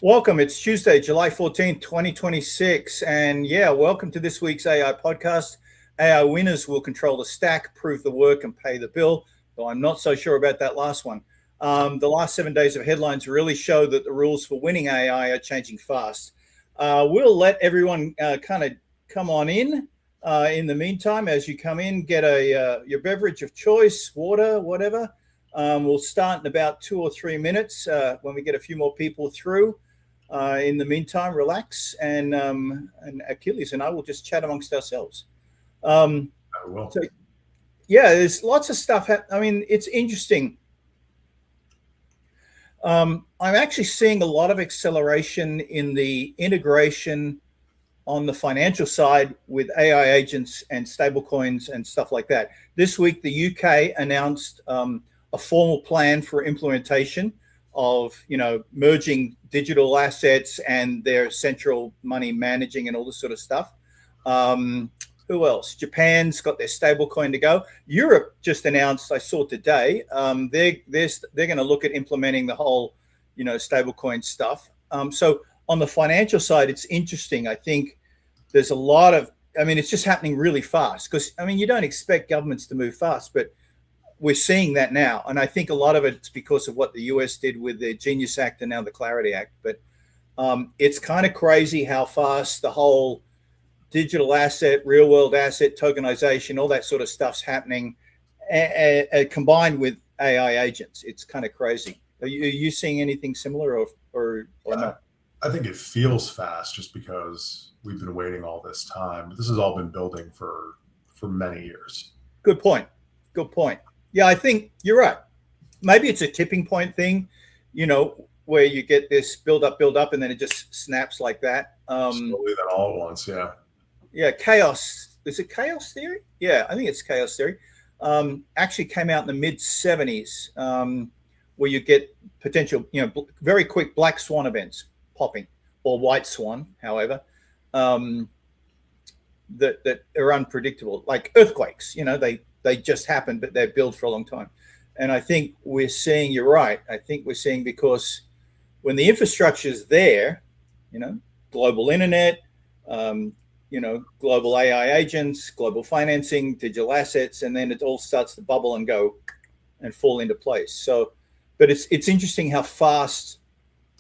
Welcome. It's Tuesday, July 14th, 2026. And yeah, welcome to this week's AI podcast. AI winners will control the stack, prove the work, and pay the bill. Though I'm not so sure about that last one. The last 7 days of headlines really show that the rules for winning AI are changing fast. We'll let everyone kind of come on in. In the meantime, as you come in, get your beverage of choice, water, whatever. We'll start in about 2 or 3 minutes when we get a few more people through. In the meantime, relax, and Achilles and I will just chat amongst ourselves. So, yeah, there's lots of stuff. I mean, it's interesting. I'm actually seeing a lot of acceleration in the integration on the financial side with AI agents and stablecoins and stuff like that. This week, the UK announced a formal plan for implementation of merging digital assets and their central money managing and all this sort of stuff. Who else? Japan's got their stablecoin to go. Europe just announced, I saw today, they're going to look at implementing the whole stablecoin stuff. So on the financial side, it's interesting. I think there's a lot of, it's just happening really fast because you don't expect governments to move fast, but we're seeing that now. And I think a lot of it's because of what the US did with the Genius Act and now the Clarity Act. But it's kind of crazy how fast the whole digital asset, real world asset tokenization, all that sort of stuff's happening combined with AI agents. It's kind of crazy. Are you seeing anything similar or not? I think it feels fast just because we've been waiting all this time. But this has all been building for many years. Good point. Yeah, I think you're right. Maybe it's a tipping point thing, where you get this build up, and then it just snaps like that. Slowly then all at once, yeah. Yeah, chaos. Is it chaos theory? Yeah, I think it's chaos theory. Actually came out in the mid-70s, where you get potential, very quick black swan events popping, or white swan, however, that are unpredictable, like earthquakes. They just happen, but they're built for a long time. And I think we're seeing, you're right. I think we're seeing because when the infrastructure is there, global internet, global AI agents, global financing, digital assets, and then it all starts to bubble and go and fall into place. So, but it's interesting how fast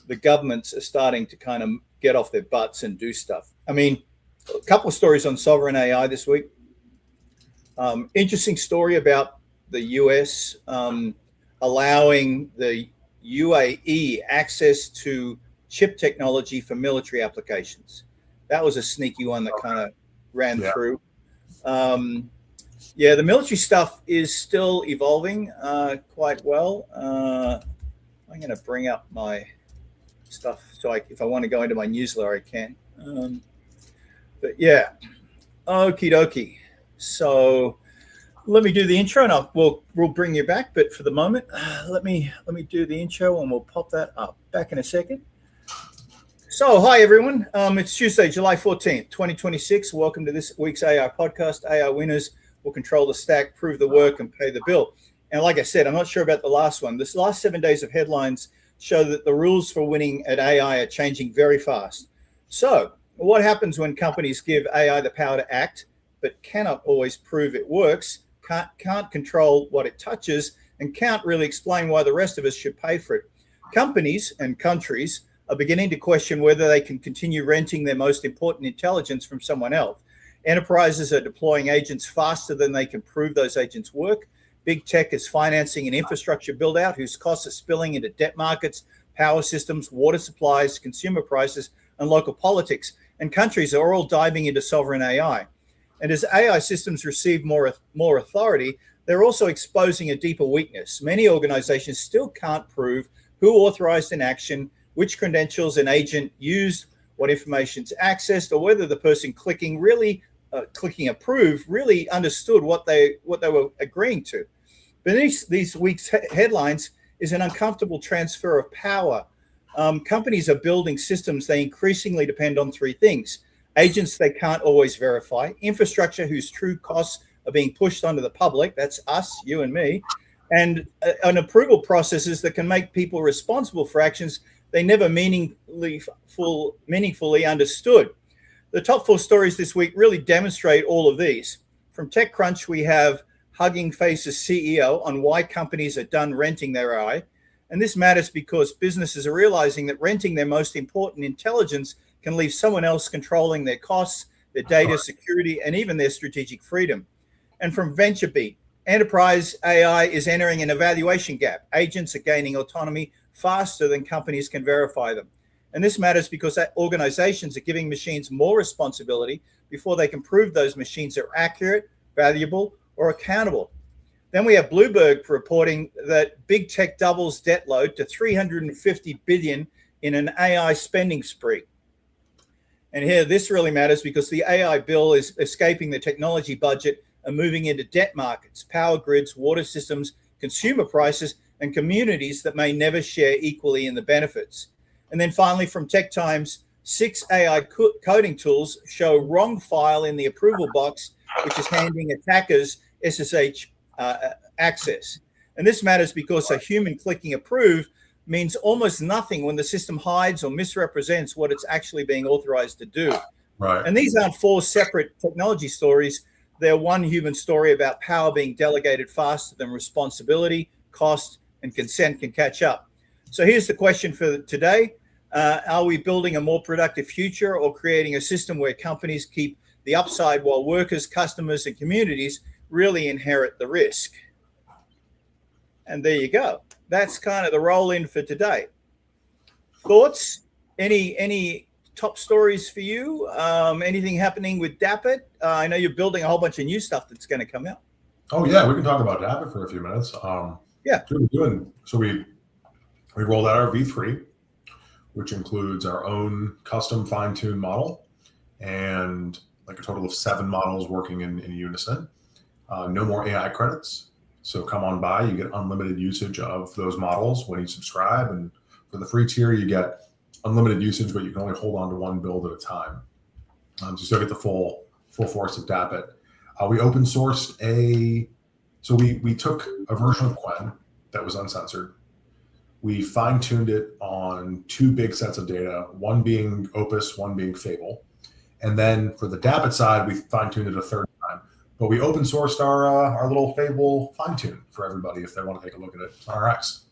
the governments are starting to kind of get off their butts and do stuff. A couple of stories on sovereign AI this week. Interesting story about the US allowing the UAE access to chip technology for military applications. That was a sneaky one that kind of ran through. The military stuff is still evolving quite well. I'm going to bring up my stuff so if I want to go into my newsletter, I can. But yeah, okie dokie. So let me do the intro, and we'll bring you back. But for the moment, let me do the intro, and we'll pop that up. Back in a second. So hi everyone. It's Tuesday, July 14th, 2026. Welcome to this week's AI podcast. AI winners will control the stack, prove the work, and pay the bill. And like I said, I'm not sure about the last one. This last 7 days of headlines show that the rules for winning at AI are changing very fast. So what happens when companies give AI the power to act, but cannot always prove it works, can't control what it touches, and can't really explain why the rest of us should pay for it? Companies and countries are beginning to question whether they can continue renting their most important intelligence from someone else. Enterprises are deploying agents faster than they can prove those agents work. Big tech is financing an infrastructure build-out whose costs are spilling into debt markets, power systems, water supplies, consumer prices, and local politics. And countries are all diving into sovereign AI. And as AI systems receive more authority, they're also exposing a deeper weakness. Many organizations still can't prove who authorized an action, which credentials an agent used, what information's accessed, or whether the person clicking approve really understood what they were agreeing to. Beneath these week's headlines is an uncomfortable transfer of power. Companies are building systems they increasingly depend on three things: agents they can't always verify, infrastructure whose true costs are being pushed onto the public, that's us, you and me, and an approval processes that can make people responsible for actions they never meaningfully understood. The top 4 stories this week really demonstrate all of these. From TechCrunch, we have Hugging Face's CEO on why companies are done renting their AI. And this matters because businesses are realizing that renting their most important intelligence can leave someone else controlling their costs, their data security, and even their strategic freedom. And from VentureBeat, enterprise AI is entering an evaluation gap. Agents are gaining autonomy faster than companies can verify them. And this matters because organizations are giving machines more responsibility before they can prove those machines are accurate, valuable, or accountable. Then we have Bloomberg reporting that big tech doubles debt load to $350 billion in an AI spending spree. And here, this really matters because the AI bill is escaping the technology budget and moving into debt markets, power grids, water systems, consumer prices, and communities that may never share equally in the benefits. And then finally, from Tech Times, 6 AI coding tools show wrong file in the approval box, which is handing attackers SSH access. And this matters because a human clicking approve means almost nothing when the system hides or misrepresents what it's actually being authorized to do. Right. And these aren't 4 separate technology stories. They're one human story about power being delegated faster than responsibility, cost, and consent can catch up. So here's the question for today. Are we building a more productive future or creating a system where companies keep the upside while workers, customers, and communities really inherit the risk? And there you go. That's kind of the roll in for today. Thoughts? Any top stories for you? Anything happening with Dapit? I know you're building a whole bunch of new stuff that's going to come out. Oh yeah, we can talk about Dapit for a few minutes. Yeah. So we rolled out our V3, which includes our own custom fine-tuned model and like a total of 7 models working in unison. No more AI credits. So come on by, you get unlimited usage of those models when you subscribe. And for the free tier, you get unlimited usage, but you can only hold on to 1 build at a time. So you still get the full force of Dapit. We open sourced we took a version of Quen that was uncensored. We fine-tuned it on 2 big sets of data, one being Opus, one being Fable. And then for the Dapit side, we fine-tuned it a 3rd time. But we open sourced our little Fable fine-tune for everybody if they want to take a look at it on our X.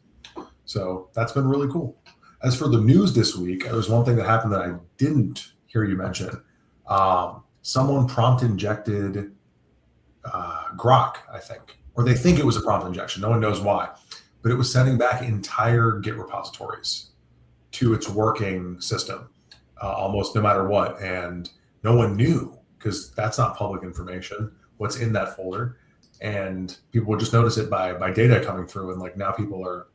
So that's been really cool. As for the news this week, there was one thing that happened that I didn't hear you mention. Someone prompt injected Grok, I think, or they think it was a prompt injection. No one knows why, but it was sending back entire Git repositories to its working system, almost no matter what. And no one knew because that's not public information, what's in that folder. And people would just notice it by data coming through. And like now people are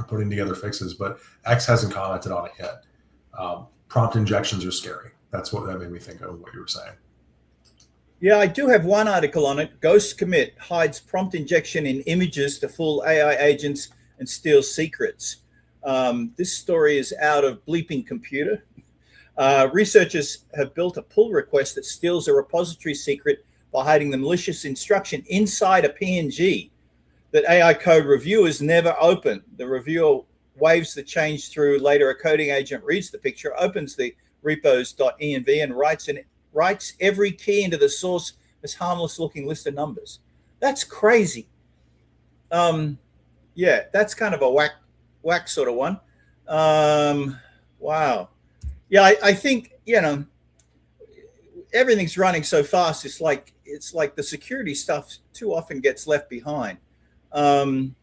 putting together fixes, but X hasn't commented on it yet. Prompt injections are scary. That's what that made me think of what you were saying. Yeah, I do have one article on it. Ghost Commit hides prompt injection in images to fool AI agents and steal secrets. This story is out of Bleeping Computer. Researchers have built a pull request that steals a repository secret by hiding the malicious instruction inside a PNG that AI code reviewers never open. The reviewer waves the change through. Later, a coding agent reads the picture, opens the repos.env, and writes every key into the source as harmless-looking list of numbers. That's crazy. Yeah, that's kind of a whack sort of one. Wow. Yeah, I think, everything's running so fast. It's like the security stuff too often gets left behind. And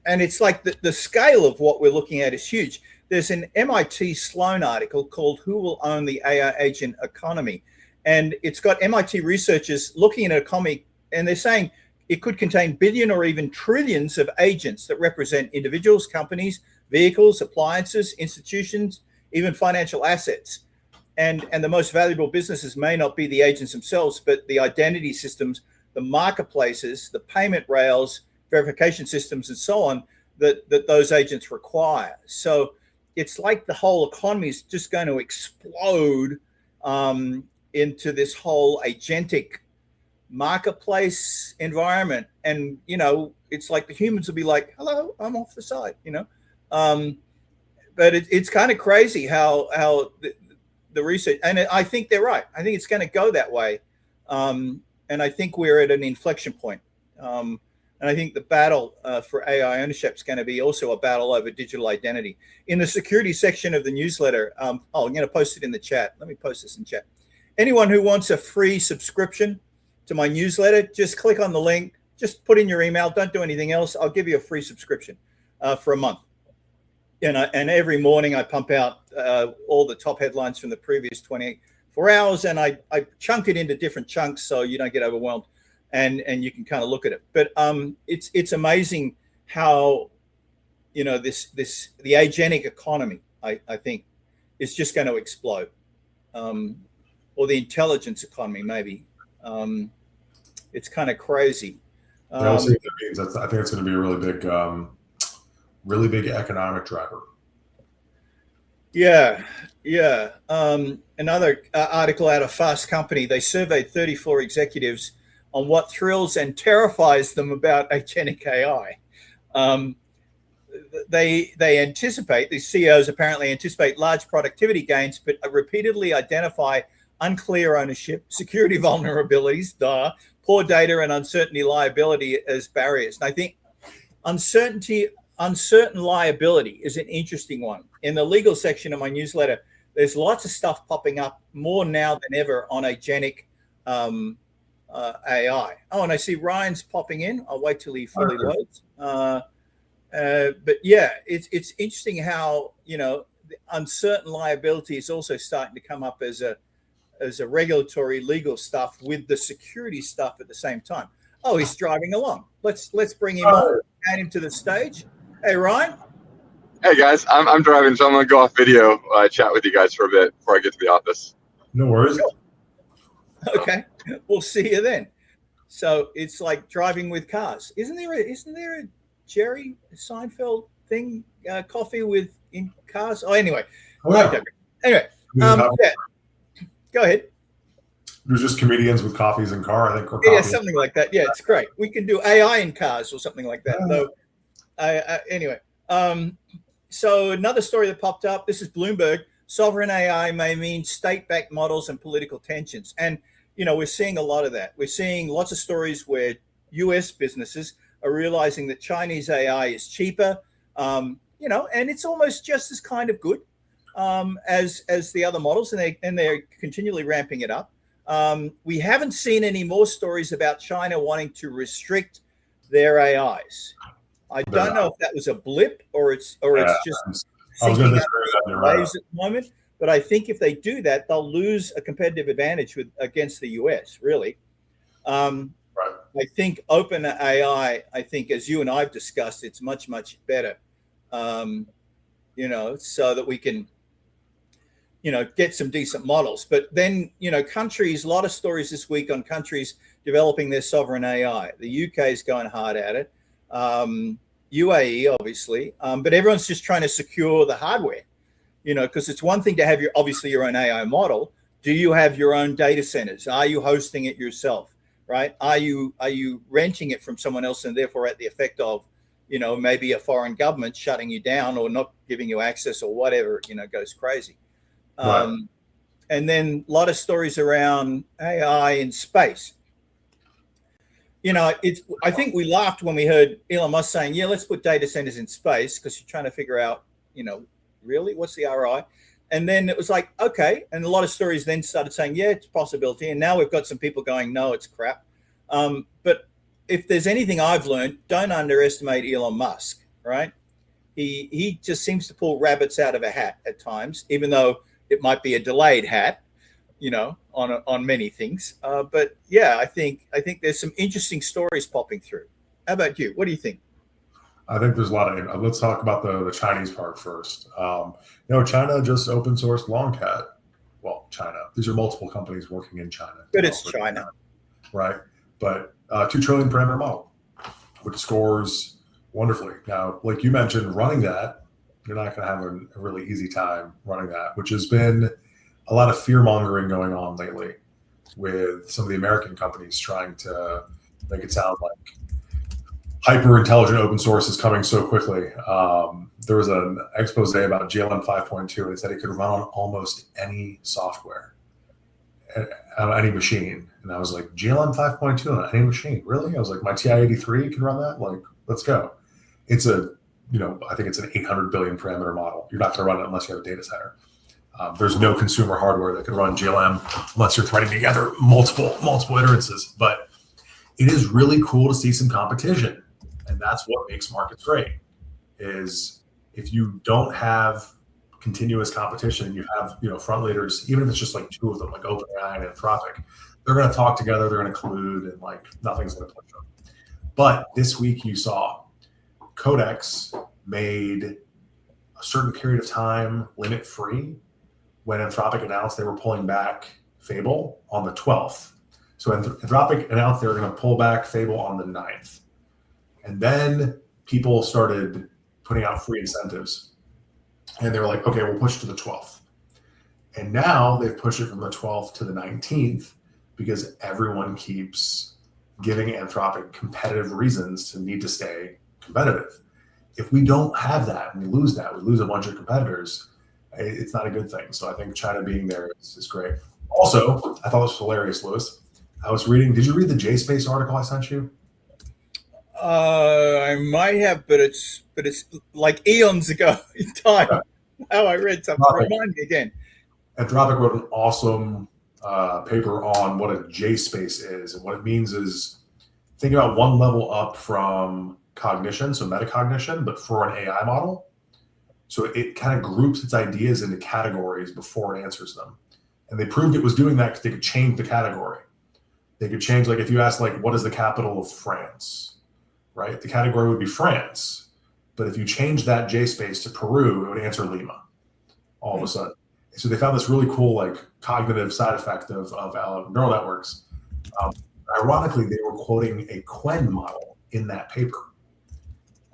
it's like the scale of what we're looking at is huge. There's an MIT Sloan article called "Who Will Own the AI Agent Economy?" And it's got MIT researchers looking at an economy, and they're saying it could contain billion or even trillions of agents that represent individuals, companies, vehicles, appliances, institutions, even financial assets. And the most valuable businesses may not be the agents themselves, but the identity systems, the marketplaces, the payment rails, verification systems, and so on that those agents require. So it's like the whole economy is just going to explode into this whole agentic marketplace environment. And, it's like the humans will be like, hello, I'm off the side, but it's kind of crazy how the research, and I think they're right. I think it's going to go that way, and I think we're at an inflection point. And I think the battle for AI ownership is going to be also a battle over digital identity. In the security section of the newsletter, I'm going to post it in the chat. Let me post this in chat. Anyone who wants a free subscription to my newsletter, just click on the link. Just put in your email. Don't do anything else. I'll give you a free subscription for a month. And every morning I pump out all the top headlines from the previous 24 hours, and I chunk it into different chunks so you don't get overwhelmed, and you can kind of look at it. But it's amazing how the agentic economy I think is just going to explode, or the intelligence economy maybe. It's kind of crazy. We'll see what that means. I think it's going to be a really big economic driver. Yeah. Another article out of Fast Company. They surveyed 34 executives on what thrills and terrifies them about agentic AI. They anticipate, these CEOs apparently anticipate large productivity gains, but repeatedly identify unclear ownership, security vulnerabilities, poor data, and uncertainty liability as barriers. And I think uncertain liability is an interesting one. In the legal section of my newsletter, there's lots of stuff popping up more now than ever on agentic AI. Oh, and I see Ryan's popping in. I'll wait till he fully loads. But yeah, it's interesting how the uncertain liability is also starting to come up as a regulatory legal stuff with the security stuff at the same time. Oh, he's driving along. Let's bring him on, add him to the stage. Hey, Ryan. Hey guys, I'm driving, so I'm gonna go off video, chat with you guys for a bit before I get to the office. No worries. Sure. Okay, we'll see you then. So it's like driving with cars. Isn't there a Jerry Seinfeld thing? Coffee in cars. Oh, anyway. Oh, yeah. Anyway. Yeah. Go ahead. It was just comedians with coffees in car, I think. Or yeah, something like that. Yeah, it's great. We can do AI in cars or something like that. Anyway, so another story that popped up. This is Bloomberg. Sovereign AI may mean state-backed models and political tensions. And, we're seeing a lot of that. We're seeing lots of stories where US businesses are realizing that Chinese AI is cheaper, and it's almost just as kind of good as the other models, and they're continually ramping it up. We haven't seen any more stories about China wanting to restrict their AIs. I don't know if that was a blip or it's just seeking out waves at the moment. But I think if they do that, they'll lose a competitive advantage against the US. Really, right. I think open AI. I think, as you and I've discussed, it's much better. So that we can get some decent models. But then, countries, a lot of stories this week on countries developing their sovereign AI. The UK is going hard at it. UAE, obviously. But everyone's just trying to secure the hardware, because it's one thing to have your own AI model. Do you have your own data centers? Are you hosting it yourself, right? Are you renting it from someone else and therefore at the effect of, maybe a foreign government shutting you down or not giving you access or whatever, goes crazy. Right. And then a lot of stories around AI in space. I think we laughed when we heard Elon Musk saying, yeah, let's put data centers in space because you're trying to figure out, really, what's the ROI? And then it was like, okay. And a lot of stories then started saying, yeah, it's a possibility. And now we've got some people going, no, it's crap. But if there's anything I've learned, don't underestimate Elon Musk, right? He just seems to pull rabbits out of a hat at times, even though it might be a delayed hat, on many things. But yeah, I think there's some interesting stories popping through. How about you? What do you think? I think there's a lot of. Let's talk about the Chinese part first. China just open sourced Longcat. Well, China. These are multiple companies working in China. But it's China, right? But 2 trillion parameter model, which scores wonderfully. Now, like you mentioned, running that, you're not going to have a really easy time running that, which has been a lot of fear mongering going on lately with some of the American companies trying to make it sound like hyper intelligent open source is coming so quickly. There was an expose about GLM 5.2, and it said it could run on almost any software on any machine. And I was like, GLM 5.2 on any machine? Really? I was like, my TI-83 can run that? Like, let's go. It's a, I think it's an 800 billion parameter model. You're not going to run it unless you have a data center. There's no consumer hardware that can run GLM unless you're threading together multiple iterances. But it is really cool to see some competition. And that's what makes markets great, is if you don't have continuous competition, you have front leaders, even if it's just like two of them, like OpenAI and Anthropic, they're going to talk together, they're going to collude, and like nothing's going to push them. But this week you saw Codex made a certain period of time limit free when Anthropic announced they were pulling back Fable on the 12th. So Anthropic announced they were going to pull back Fable on the 9th. And then people started putting out free incentives. And they were like, okay, we'll push to the 12th. And now they've pushed it from the 12th to the 19th because everyone keeps giving Anthropic competitive reasons to need to stay competitive. If we don't have that and we lose a bunch of competitors, it's not a good thing. So I think China being there is great. Also, I thought this was hilarious, Lewis. I was reading, did you read the JSpace article I sent you? I might have, but it's like eons ago in time. Yeah. How I read something. Remind me again. Anthropic wrote an awesome paper on what a JSpace is, and what it means is think about one level up from cognition, so metacognition, but for an AI model. So it kind of groups its ideas into categories before it answers them. And they proved it was doing that because they could change the category. They could change, like if you ask, like, what is the capital of France? Right? The category would be France. But if you change that JSpace to Peru, it would answer Lima all of a sudden. So they found this really cool, like, cognitive side effect of neural networks. Ironically, they were quoting a Quen model in that paper.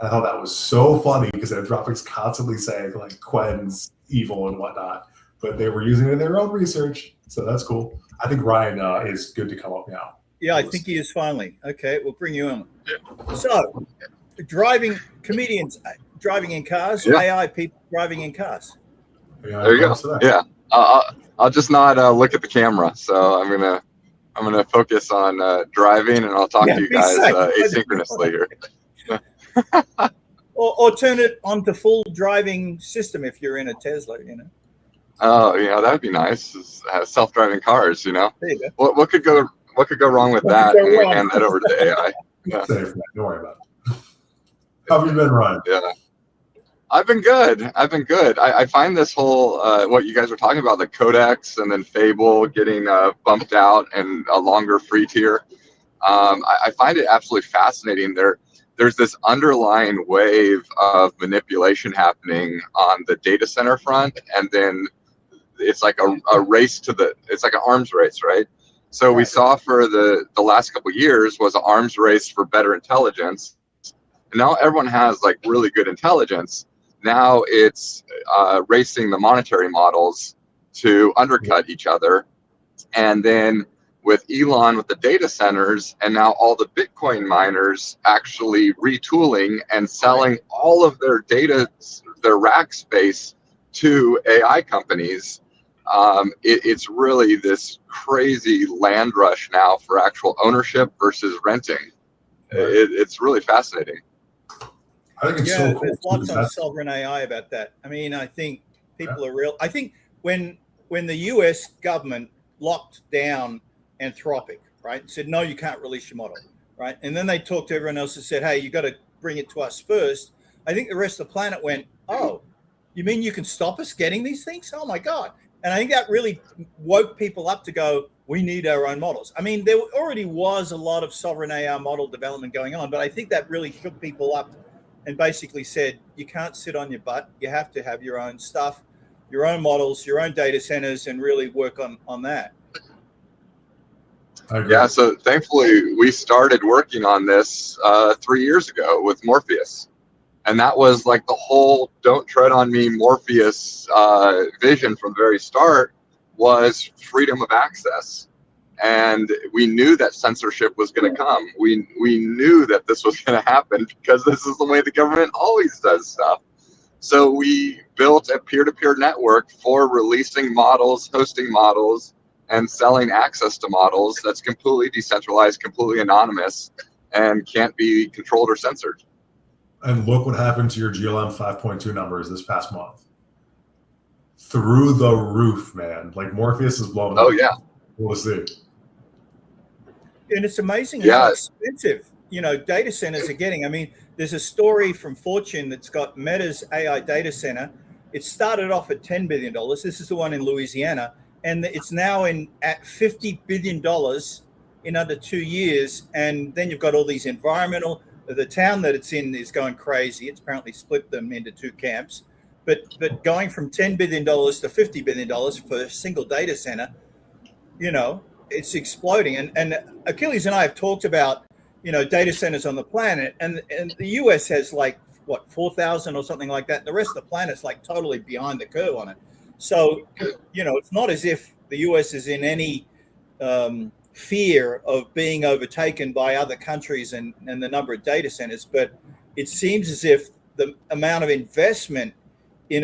I thought that was so funny because Anthropic's constantly saying, like, Quen's evil and whatnot. But they were using it in their own research. So that's cool. I think Ryan is good to come up now. Yeah, I think he is finally. Okay, we'll bring you on. So, comedians driving in cars, yeah. AI people driving in cars. Yeah, there you go. Yeah, I'll just not look at the camera. So I'm gonna focus on driving, and I'll talk to you guys asynchronously here. or turn it on to full driving system if you're in a Tesla. Oh, that'd be nice. Self-driving cars. There you go. What could go wrong with that? And we hand that over to the AI. Yeah. Don't worry about it. How have you been, Ryan? Yeah, I've been good. I find this whole what you guys were talking about, the Codex and then Fable getting bumped out and a longer free tier. I find it absolutely fascinating. There's this underlying wave of manipulation happening on the data center front, and then it's like a race it's like an arms race, right? So we saw for the last couple of years was an arms race for better intelligence. And now everyone has like really good intelligence. Now it's racing the monetary models to undercut each other. And then with Elon with the data centers, and now all the Bitcoin miners actually retooling and selling all of their data, their rack space to AI companies. It's really this crazy land rush now for actual ownership versus renting. It's really fascinating. I think it's so cool. There's lots on sovereign AI about that. I mean, I think people are real. I think when the US government locked down Anthropic, right, and said, no, you can't release your model, right? And then they talked to everyone else and said, hey, you got to bring it to us first. I think the rest of the planet went, oh, you mean you can stop us getting these things? Oh, my God. And I think that really woke people up to go, we need our own models. I mean, there already was a lot of sovereign AI model development going on, but I think that really shook people up and basically said, you can't sit on your butt. You have to have your own stuff, your own models, your own data centers, and really work on that. Yeah, so thankfully we started working on this 3 years ago with Morpheus. And that was like the whole don't tread on me Morpheus vision from the very start was freedom of access. And we knew that censorship was going to come. We knew that this was going to happen because this is the way the government always does stuff. So we built a peer-to-peer network for releasing models, hosting models, and selling access to models that's completely decentralized, completely anonymous, and can't be controlled or censored. And look what happened to your GLM 5.2 numbers this past month. Through the roof, man. Like Morpheus is blown up. Oh, yeah. We'll see. And it's amazing how expensive, data centers are getting. I mean, there's a story from Fortune that's got Meta's AI data center. It started off at $10 billion. This is the one in Louisiana. And it's now at $50 billion in under 2 years. And then you've got all these environmental, the town that it's in is going crazy. It's apparently split them into two camps. But going from $10 billion to $50 billion for a single data center, it's exploding. And Achilles and I have talked about, data centers on the planet, and the US has 4,000 or something like that. The rest of the planet's totally behind the curve on it. So, it's not as if the US is in any fear of being overtaken by other countries and the number of data centers, but it seems as if the amount of investment in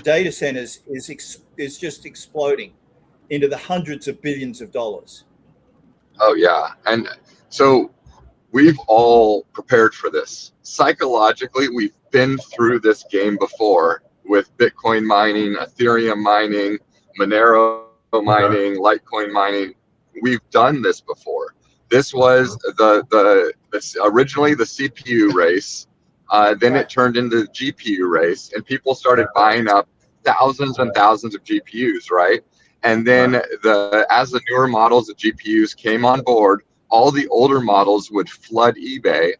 data centers is just exploding into the hundreds of billions of dollars. Oh, yeah. And so we've all prepared for this. Psychologically, we've been through this game before with Bitcoin mining, Ethereum mining, Monero mining, Litecoin mining. We've done this before. This was originally the CPU race. Then it turned into the GPU race, and people started buying up thousands and thousands of GPUs, right? And then as the newer models of GPUs came on board, all the older models would flood eBay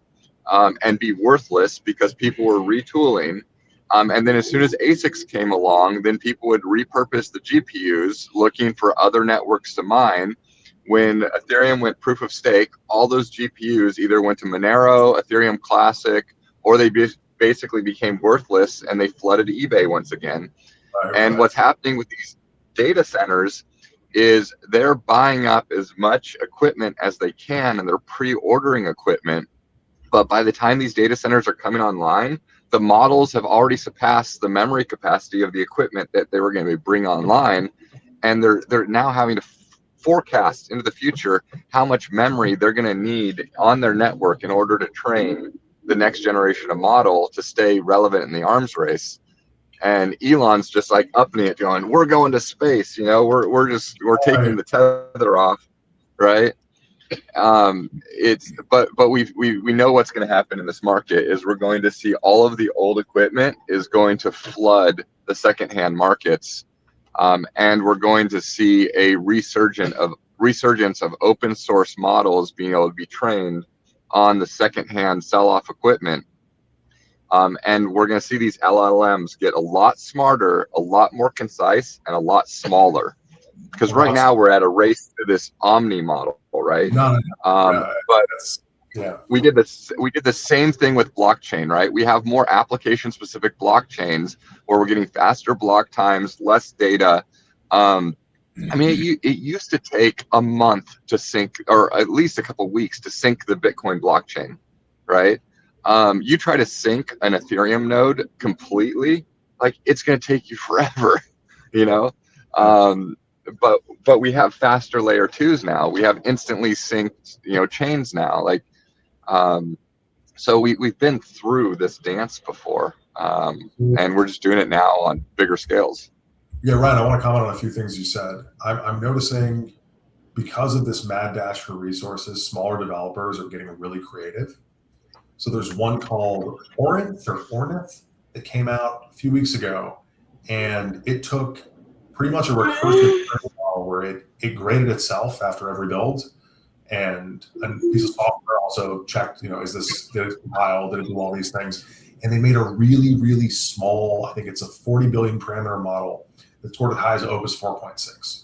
and be worthless because people were retooling. And then as soon as ASICs came along, then people would repurpose the GPUs looking for other networks to mine. When Ethereum went proof of stake, all those GPUs either went to Monero, Ethereum Classic, or they basically became worthless and they flooded eBay once again. And what's happening with these data centers is they're buying up as much equipment as they can, and they're pre-ordering equipment. But by the time these data centers are coming online, the models have already surpassed the memory capacity of the equipment that they were going to bring online, and they're now having to forecast into the future how much memory they're going to need on their network in order to train the next generation of model to stay relevant in the arms race. And Elon's just upping it, going, "We're going to space, we're taking the tether off," right? But we know what's going to happen in this market is we're going to see all of the old equipment is going to flood the secondhand markets, and we're going to see a resurgence of open source models being able to be trained on the secondhand sell-off equipment. And we're going to see these LLMs get a lot smarter, a lot more concise, and a lot smaller. Because right now we're at a race to this omni model, right? We did the same thing with blockchain, right? We have more application-specific blockchains where we're getting faster block times, less data. It used to take a month to sync, or at least a couple of weeks to sync the Bitcoin blockchain, right? You try to sync an Ethereum node completely, it's going to take you forever, But we have faster layer 2s now. We have instantly synced, chains now. So we've been through this dance before, and we're just doing it now on bigger scales. Yeah, Ryan, I want to comment on a few things you said. I'm noticing because of this mad dash for resources, smaller developers are getting really creative. So there's one called Ornith that came out a few weeks ago, and it took pretty much a recursive model where it graded itself after every build, and a piece of software also checked, did it compile, did it do all these things, and they made a really, really small, I think it's a 40 billion parameter model that scored as high as Opus 4.6.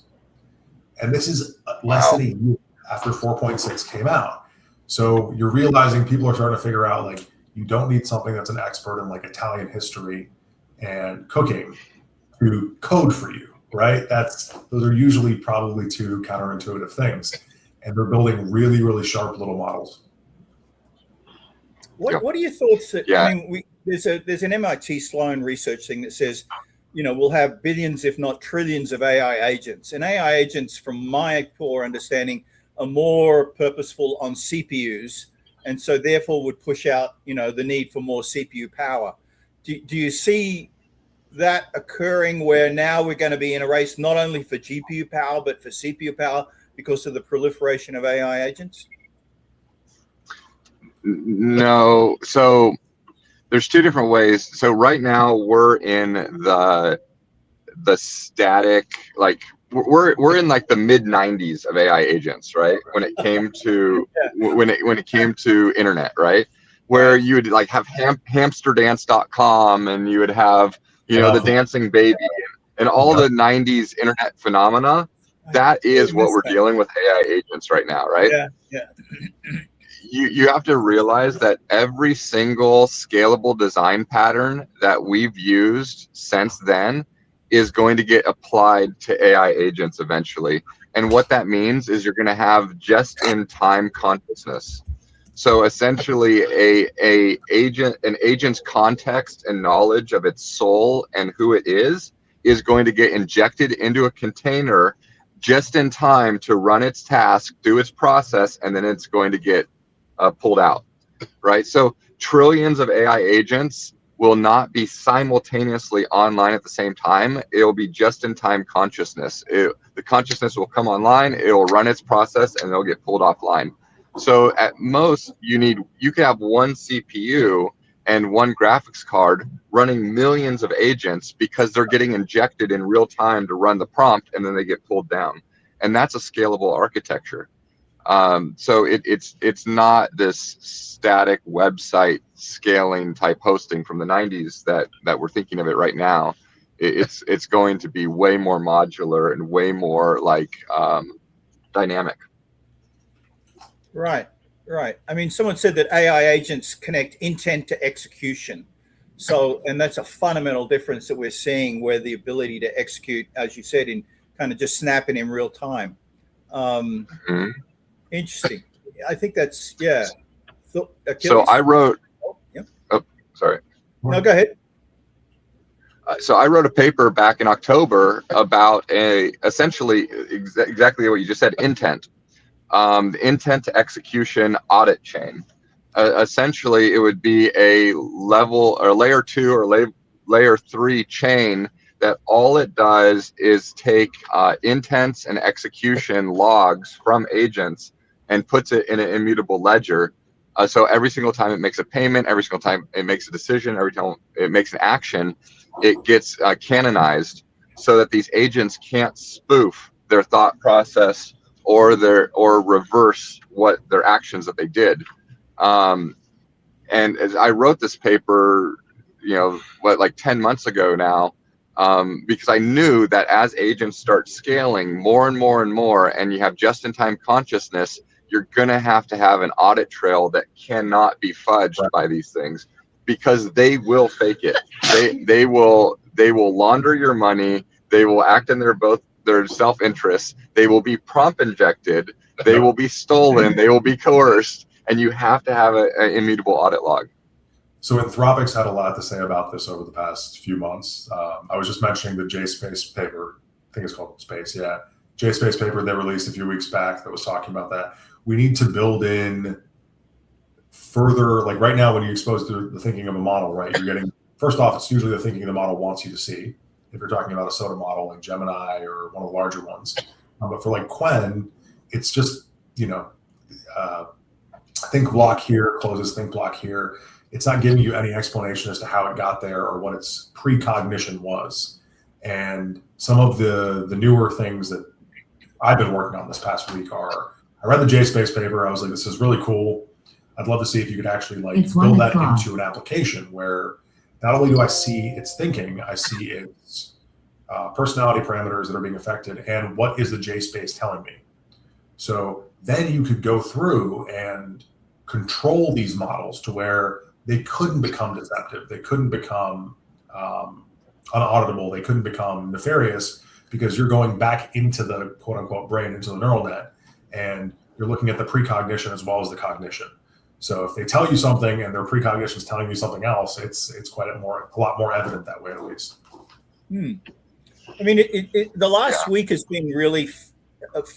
And this is less than a year after 4.6 came out. So you're realizing people are starting to figure out you don't need something that's an expert in Italian history and cooking to code for you, right? Those are usually probably two counterintuitive things. And they're building really, really sharp little models. What are your thoughts? Yeah. I mean, there's an MIT Sloan research thing that says, we'll have billions, if not trillions, of AI agents. And AI agents, from my poor understanding, are more purposeful on CPUs, and so therefore would push out, the need for more CPU power. Do you see that occurring where now we're going to be in a race not only for GPU power but for CPU power because of the proliferation of AI agents? No. So there's two different ways. So right now we're in the static, like we're in like the mid 90s of AI agents, right? When it came to when it came to internet, right? Where you would like have hamsterdance.com, and you would have the dancing baby and all the 90s internet phenomena. That is what we're dealing with AI agents right now, right? Yeah. You have to realize that every single scalable design pattern that we've used since then is going to get applied to AI agents eventually. And what that means is you're going to have just-in-time consciousness. So essentially an agent's context and knowledge of its soul and who it is going to get injected into a container just in time to run its task, do its process, and then it's going to get pulled out, right? So trillions of AI agents will not be simultaneously online at the same time. It'll be just-in-time consciousness. The consciousness will come online, it'll run its process, and it'll get pulled offline. So at most, you can have one CPU and one graphics card running millions of agents because they're getting injected in real time to run the prompt, and then they get pulled down. And that's a scalable architecture. So it's not this static website scaling type hosting from the 90s that we're thinking of it right now. It's going to be way more modular and way more like dynamic. Right. I mean, someone said that AI agents connect intent to execution. So, and that's a fundamental difference that we're seeing, where the ability to execute, as you said, in kind of just snapping in real time. Interesting. I think that's, yeah. So I wrote, sorry. No, go ahead. So I wrote a paper back in October about essentially exactly what you just said, intent. The intent to execution audit chain. Essentially, it would be a level or layer 2 or layer 3 chain that all it does is take intents and execution logs from agents and puts it in an immutable ledger. So every single time it makes a payment, every single time it makes a decision, every time it makes an action, it gets canonized so that these agents can't spoof their thought process or reverse what their actions that they did. And as I wrote this paper, like 10 months ago now, because I knew that as agents start scaling more and more and more, and you have just-in-time consciousness, you're going to have an audit trail that cannot be fudged by these things, because they will fake it. They will launder your money. They will act in their self-interest. They will be prompt injected. They will be stolen. They will be coerced, and you have to have an immutable audit log. So Anthropic's had a lot to say about this over the past few months. I was just mentioning the JSpace paper. I think it's called Space. Yeah. JSpace paper they released a few weeks back that was talking about that. We need to build in further, like right now when you're exposed to the thinking of a model, right? You're getting, first off, it's usually the thinking the model wants you to see. If you're talking about a SOTA model like Gemini or one of the larger ones. But for like Qwen, it's just, think block here, closes think block here. It's not giving you any explanation as to how it got there or what its precognition was. And some of the newer things that I've been working on this past week are, I read the JSpace paper. I was like, this is really cool. I'd love to see if you could actually build that into an application where not only do I see its thinking, I see its personality parameters that are being affected and what is the JSpace telling me. So then you could go through and control these models to where they couldn't become deceptive. They couldn't become unauditable. They couldn't become nefarious because you're going back into the quote unquote brain, into the neural net, and you're looking at the precognition as well as the cognition. So if they tell you something and their precognition is telling you something else, it's quite a lot more evident that way, at least. I mean, the last week has been really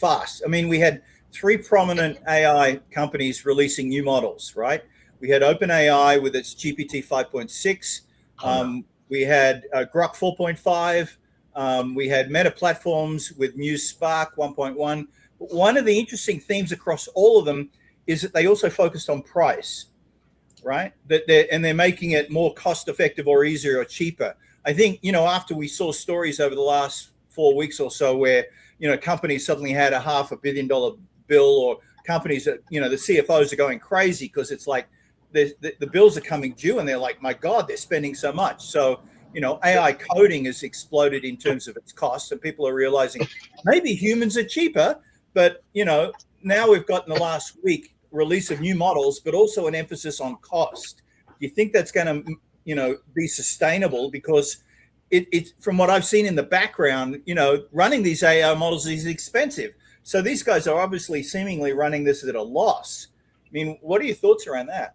fast. I mean, we had 3 prominent AI companies releasing new models, right? We had OpenAI with its GPT 5.6. We had Grok 4.5. We had Meta Platforms with Muse Spark 1.1. But one of the interesting themes across all of them is that they also focused on price, right? They're making it more cost effective or easier or cheaper. I think, after we saw stories over the last 4 weeks or so where, companies suddenly had a $500 million bill, or companies that, the CFOs are going crazy because it's like the bills are coming due and they're like, my God, they're spending so much. So, AI coding has exploded in terms of its costs, and people are realizing maybe humans are cheaper, but, now we've got in the last week release of new models, but also an emphasis on cost. Do you think that's going to, be sustainable? Because it's from what I've seen in the background, running these AI models is expensive. So these guys are obviously seemingly running this at a loss. I mean, what are your thoughts around that?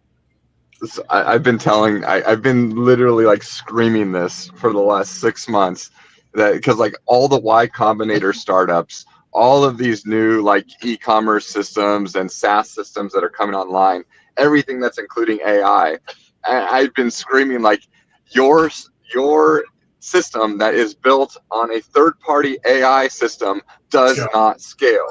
So I've been literally like screaming this for the last 6 months, that because like all the Y Combinator startups, all of these new like e-commerce systems and SaaS systems that are coming online, everything that's including AI, I've been screaming like your system that is built on a third-party AI system does not scale.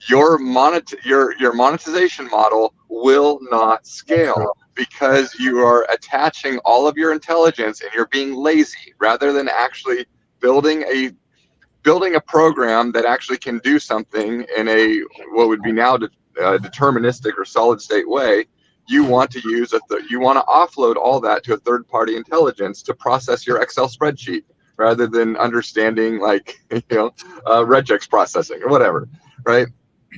Your monetization model will not scale because you are attaching all of your intelligence and you're being lazy rather than actually building a program that actually can do something in a what would be now deterministic or solid state way. You want to use you want to offload all that to a third-party intelligence to process your Excel spreadsheet rather than understanding like regex processing or whatever, right?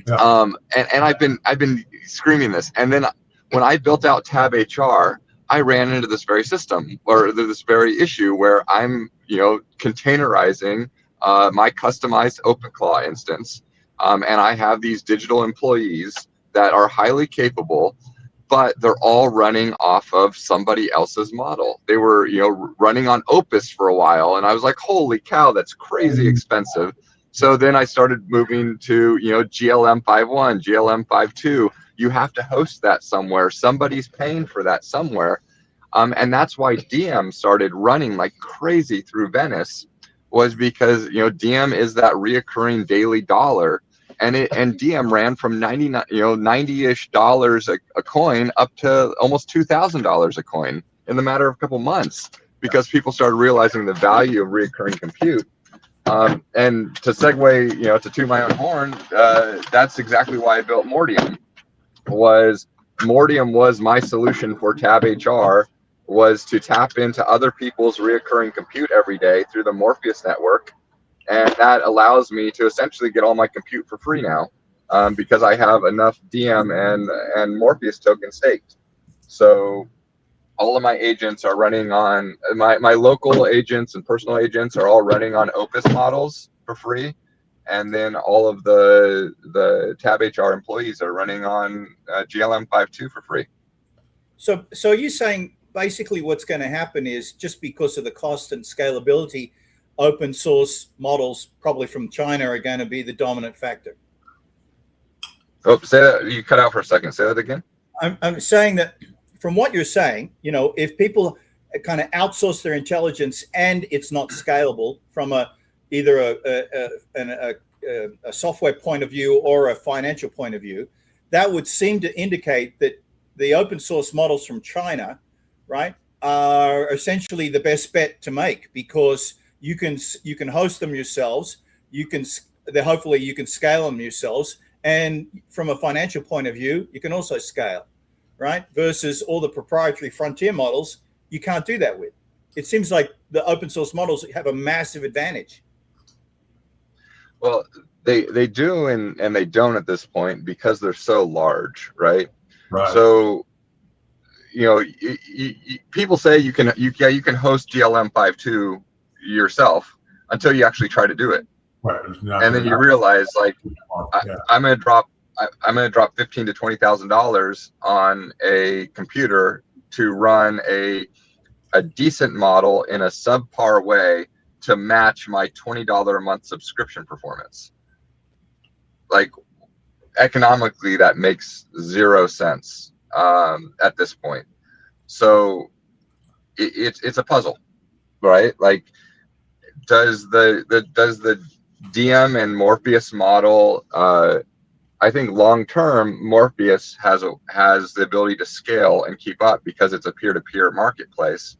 Yeah. And I've been screaming this, and then when I built out Tab HR, I ran into this very system or this very issue where I'm containerizing my customized OpenClaw instance, and I have these digital employees that are highly capable, but they're all running off of somebody else's model. They were, running on Opus for a while, and I was like, holy cow, that's crazy expensive. So then I started moving to, GLM 5.1, GLM 5.2. You have to host that somewhere. Somebody's paying for that somewhere. And that's why DM started running like crazy through Venice, was because, DM is that reoccurring daily dollar. And DM ran from $90-ish a coin up to almost $2,000 a coin in the matter of a couple months, because people started realizing the value of reoccurring compute. And to segue, to toot my own horn, that's exactly why I built Mordium. Mordium was my solution for Tab HR, was to tap into other people's reoccurring compute every day through the Morpheus network. And that allows me to essentially get all my compute for free now, because I have enough DM and Morpheus tokens staked. So all of my agents are running on my local agents and personal agents are all running on Opus models for free, and then all of the Tab HR employees are running on GLM 5.2 for free. So are you saying basically what's going to happen is, just because of the cost and scalability, open source models probably from China are going to be the dominant factor? Oh, say that. You cut out for a second. Say that again. I'm saying that from what you're saying, if people kind of outsource their intelligence and it's not scalable from either a software point of view or a financial point of view, that would seem to indicate that the open source models from China, right, are essentially the best bet to make, because you can host them yourselves. Hopefully you can scale them yourselves. And from a financial point of view, you can also scale, right? Versus all the proprietary frontier models, you can't do that with. It seems like the open source models have a massive advantage. Well, they do and they don't at this point, because they're so large, right? Right. So, people say you can host GLM 5.2 yourself until you actually try to do it. Right. And then you realize, like, I'm going to drop $15,000 to $20,000 on a computer to run a decent model in a subpar way to match my $20 a month subscription performance. Like, economically, that makes zero sense at this point. So it's a puzzle, right? Like, does the DM and Morpheus model, I think long term Morpheus has the ability to scale and keep up because it's a peer-to-peer marketplace.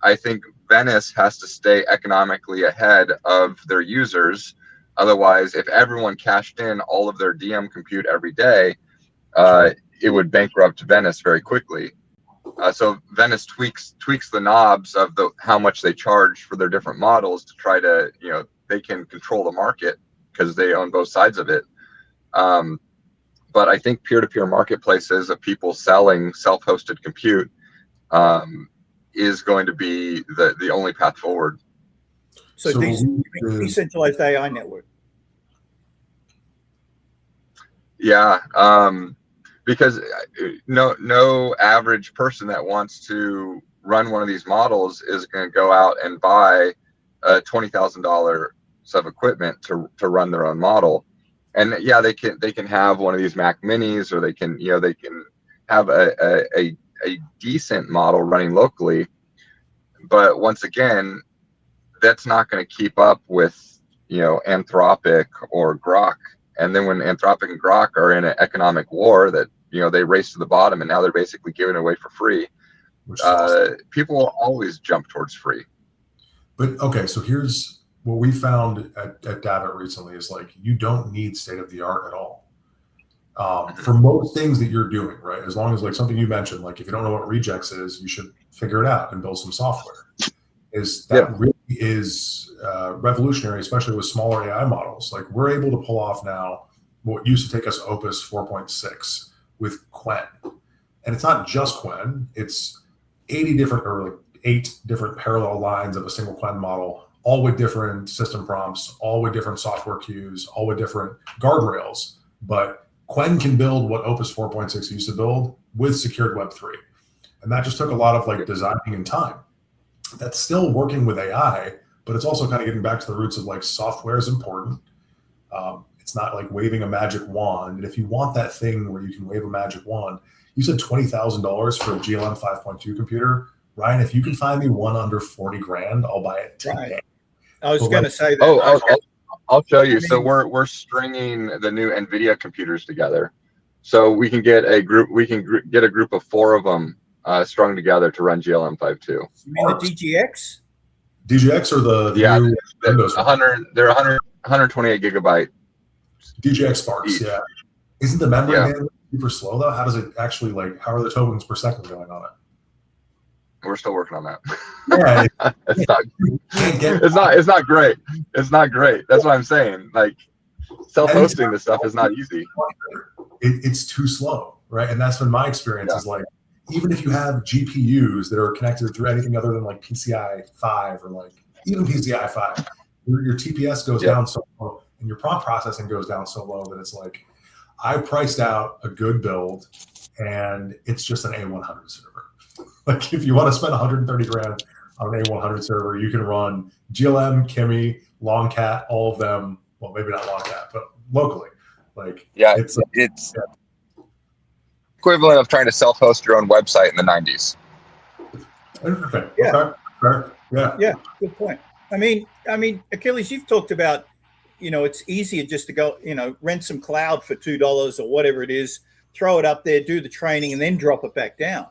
I think Venice has to stay economically ahead of their users. Otherwise, if everyone cashed in all of their DM compute every day, it would bankrupt Venice very quickly. So Venice tweaks the knobs of how much they charge for their different models to try to, they can control the market because they own both sides of it. But I think peer-to-peer marketplaces of people selling self-hosted compute is going to be the only path forward. So decentralized AI network. Yeah, because no average person that wants to run one of these models is going to go out and buy a $20,000 of equipment to run their own model. And yeah, they can have one of these Mac Minis, or they can have a decent model running locally. But once again, that's not going to keep up with Anthropic or Grok. And then when Anthropic and Grok are in an economic war that they race to the bottom, and now they're basically giving it away for free, people will always jump towards free. But okay, so here's what we found at Davit recently is, like, you don't need state of the art at all. For most things that you're doing, right? As long as, like, something you mentioned, like, if you don't know what regex is, you should figure it out and build some software. Really is revolutionary, especially with smaller AI models. Like, we're able to pull off now what used to take us Opus 4.6 with Qwen. And it's not just Qwen, it's 8 different parallel lines of a single Qwen model, all with different system prompts, all with different software queues, all with different guardrails. But Qwen can build what Opus 4.6 used to build with secured Web3. And that just took a lot of, like, designing and time. That's still working with AI, but it's also kind of getting back to the roots of, like, software is important. It's not like waving a magic wand. And if you want that thing where you can wave a magic wand, you said $20,000 for a GLM 5.2 computer. Ryan, if you can find me one under 40 grand, I'll buy it today. Right. I was going to say that. I'll show you. So we're stringing the new NVIDIA computers together, so we can get a group. We can get a group of 4 of them strung together to run GLM 5.2. You mean the DGX? DGX or the new Windows? 128 gigabyte. DGX Sparks. Yeah. Isn't the memory super slow though? How does it actually, like, how are the tokens per second going on it? We're still working on that. Yeah, it's not great. It's not great. That's what I'm saying. Like, self-hosting this stuff is not easy. It's too slow, right? And that's been my experience. Is like, even if you have GPUs that are connected through anything other than, like, PCI 5 or, like, even PCI 5, your TPS goes down so low and your prompt processing goes down so low that it's like, I priced out a good build and it's just an A100 server. Like, if you want to spend 130 grand on an A100 server, you can run GLM, Kimi, Longcat, all of them. Well, maybe not Longcat, but locally. Like, it's equivalent of trying to self-host your own website in the 90s. Interesting. Yeah. Okay. Yeah. Good point. I mean, Achilles, you've talked about, it's easier just to go, rent some cloud for $2 or whatever it is, throw it up there, do the training, and then drop it back down.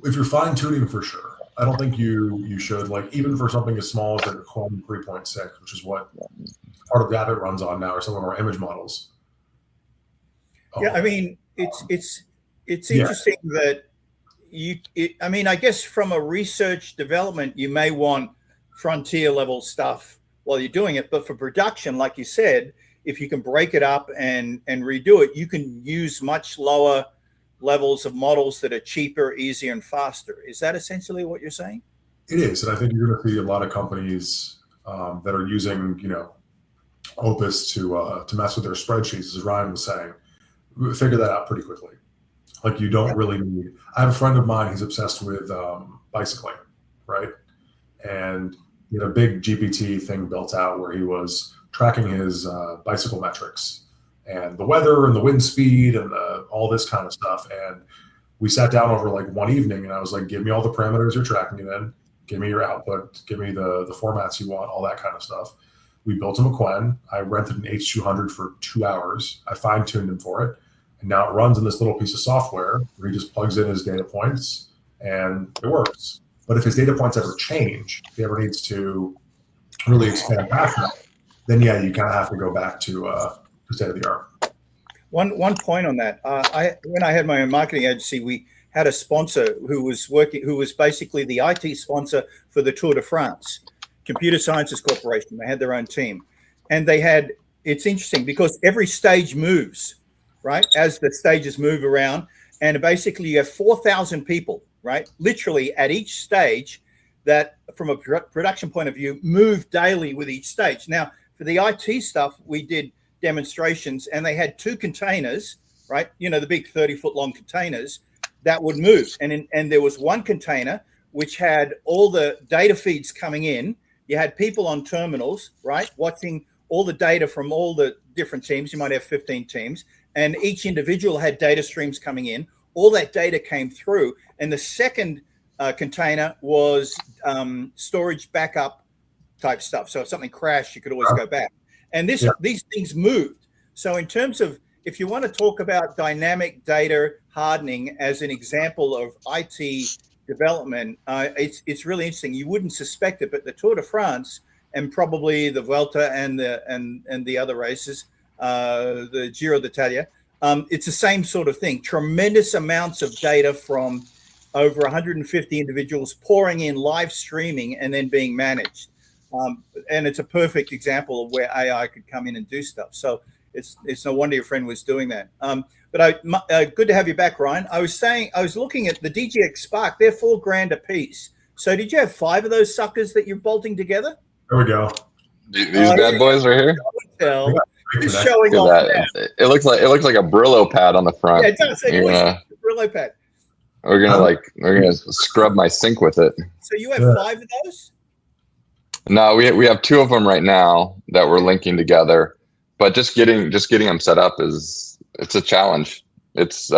If you're fine tuning, for sure. I don't think you should, like, even for something as small as, like, a Qwen 3.6, which is what part of Davit runs on now, or some of our image models. Yeah, I mean, it's interesting that I guess from a research development, you may want frontier level stuff while you're doing it, but for production, like you said, if you can break it up and redo it, you can use much lower levels of models that are cheaper, easier, and faster. Is that essentially what you're saying? It is, and I think you're going to see a lot of companies that are using, Opus to mess with their spreadsheets, as Ryan was saying. We figure that out pretty quickly. Like, you don't really need. I have a friend of mine. He's obsessed with bicycling, right? And he had a big GPT thing built out where he was tracking his bicycle metrics and the weather and the wind speed and all this kind of stuff. And we sat down over like one evening, and I was like, give me all the parameters you're tracking it in. Give me your output. Give me the formats you want, all that kind of stuff. We built him a Quen. I rented an H200 for 2 hours. I fine-tuned him for it. And now it runs in this little piece of software where he just plugs in his data points and it works. But if his data points ever change, if he ever needs to really expand past that, then yeah, you kind of have to go back to state of the art. One point on that. When I had my own marketing agency, we had a sponsor who was basically the IT sponsor for the Tour de France, Computer Sciences Corporation. They had their own team, and it's interesting because every stage moves, right? As the stages move around, and basically you have 4,000 people, right? Literally at each stage that, from a production point of view, move daily with each stage. Now, for the IT stuff, we did demonstrations, and they had 2 containers, right? You know, the big 30-foot long containers that would move. And there was one container which had all the data feeds coming in. You had people on terminals, right, watching all the data from all the different teams. You might have 15 teams, and each individual had data streams coming in. All that data came through. And the second container was storage backup type stuff. So if something crashed, you could always go back. And these things moved. So in terms of, if you want to talk about dynamic data hardening as an example of IT development, it's really interesting. You wouldn't suspect it, but the Tour de France and probably the Vuelta and the other races, the Giro d'Italia, it's the same sort of thing. Tremendous amounts of data from over 150 individuals pouring in, live streaming, and then being managed. And it's a perfect example of where AI could come in and do stuff. So it's no wonder your friend was doing that. But good to have you back, Ryan. I was looking at the DGX Spark. They're $4,000 a piece. So did you have 5 of those suckers that you're bolting together? There we go. These bad boys right here. He's showing off that. It looks like a Brillo pad on the front. Yeah, it does. It looks like a Brillo pad. We're gonna scrub my sink with it. So you have 5 of those? No, we have 2 of them right now that we're linking together. But just getting them set up it's a challenge. It's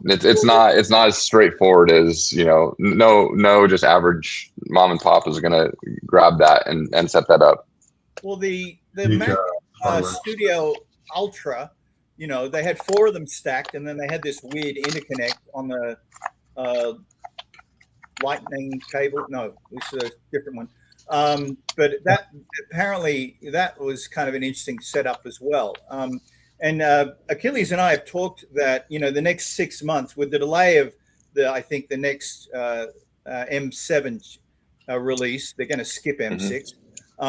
it's not as straightforward as, no just average mom and pop is gonna grab that and set that up. Well, the Mac Studio Ultra, they had 4 of them stacked, and then they had this weird interconnect on the lightning cable. No, this is a different one. But that apparently that was kind of an interesting setup as well. And Achilles and I have talked that, the next 6 months, with the delay of I think the next M7 release, they're going to skip M6.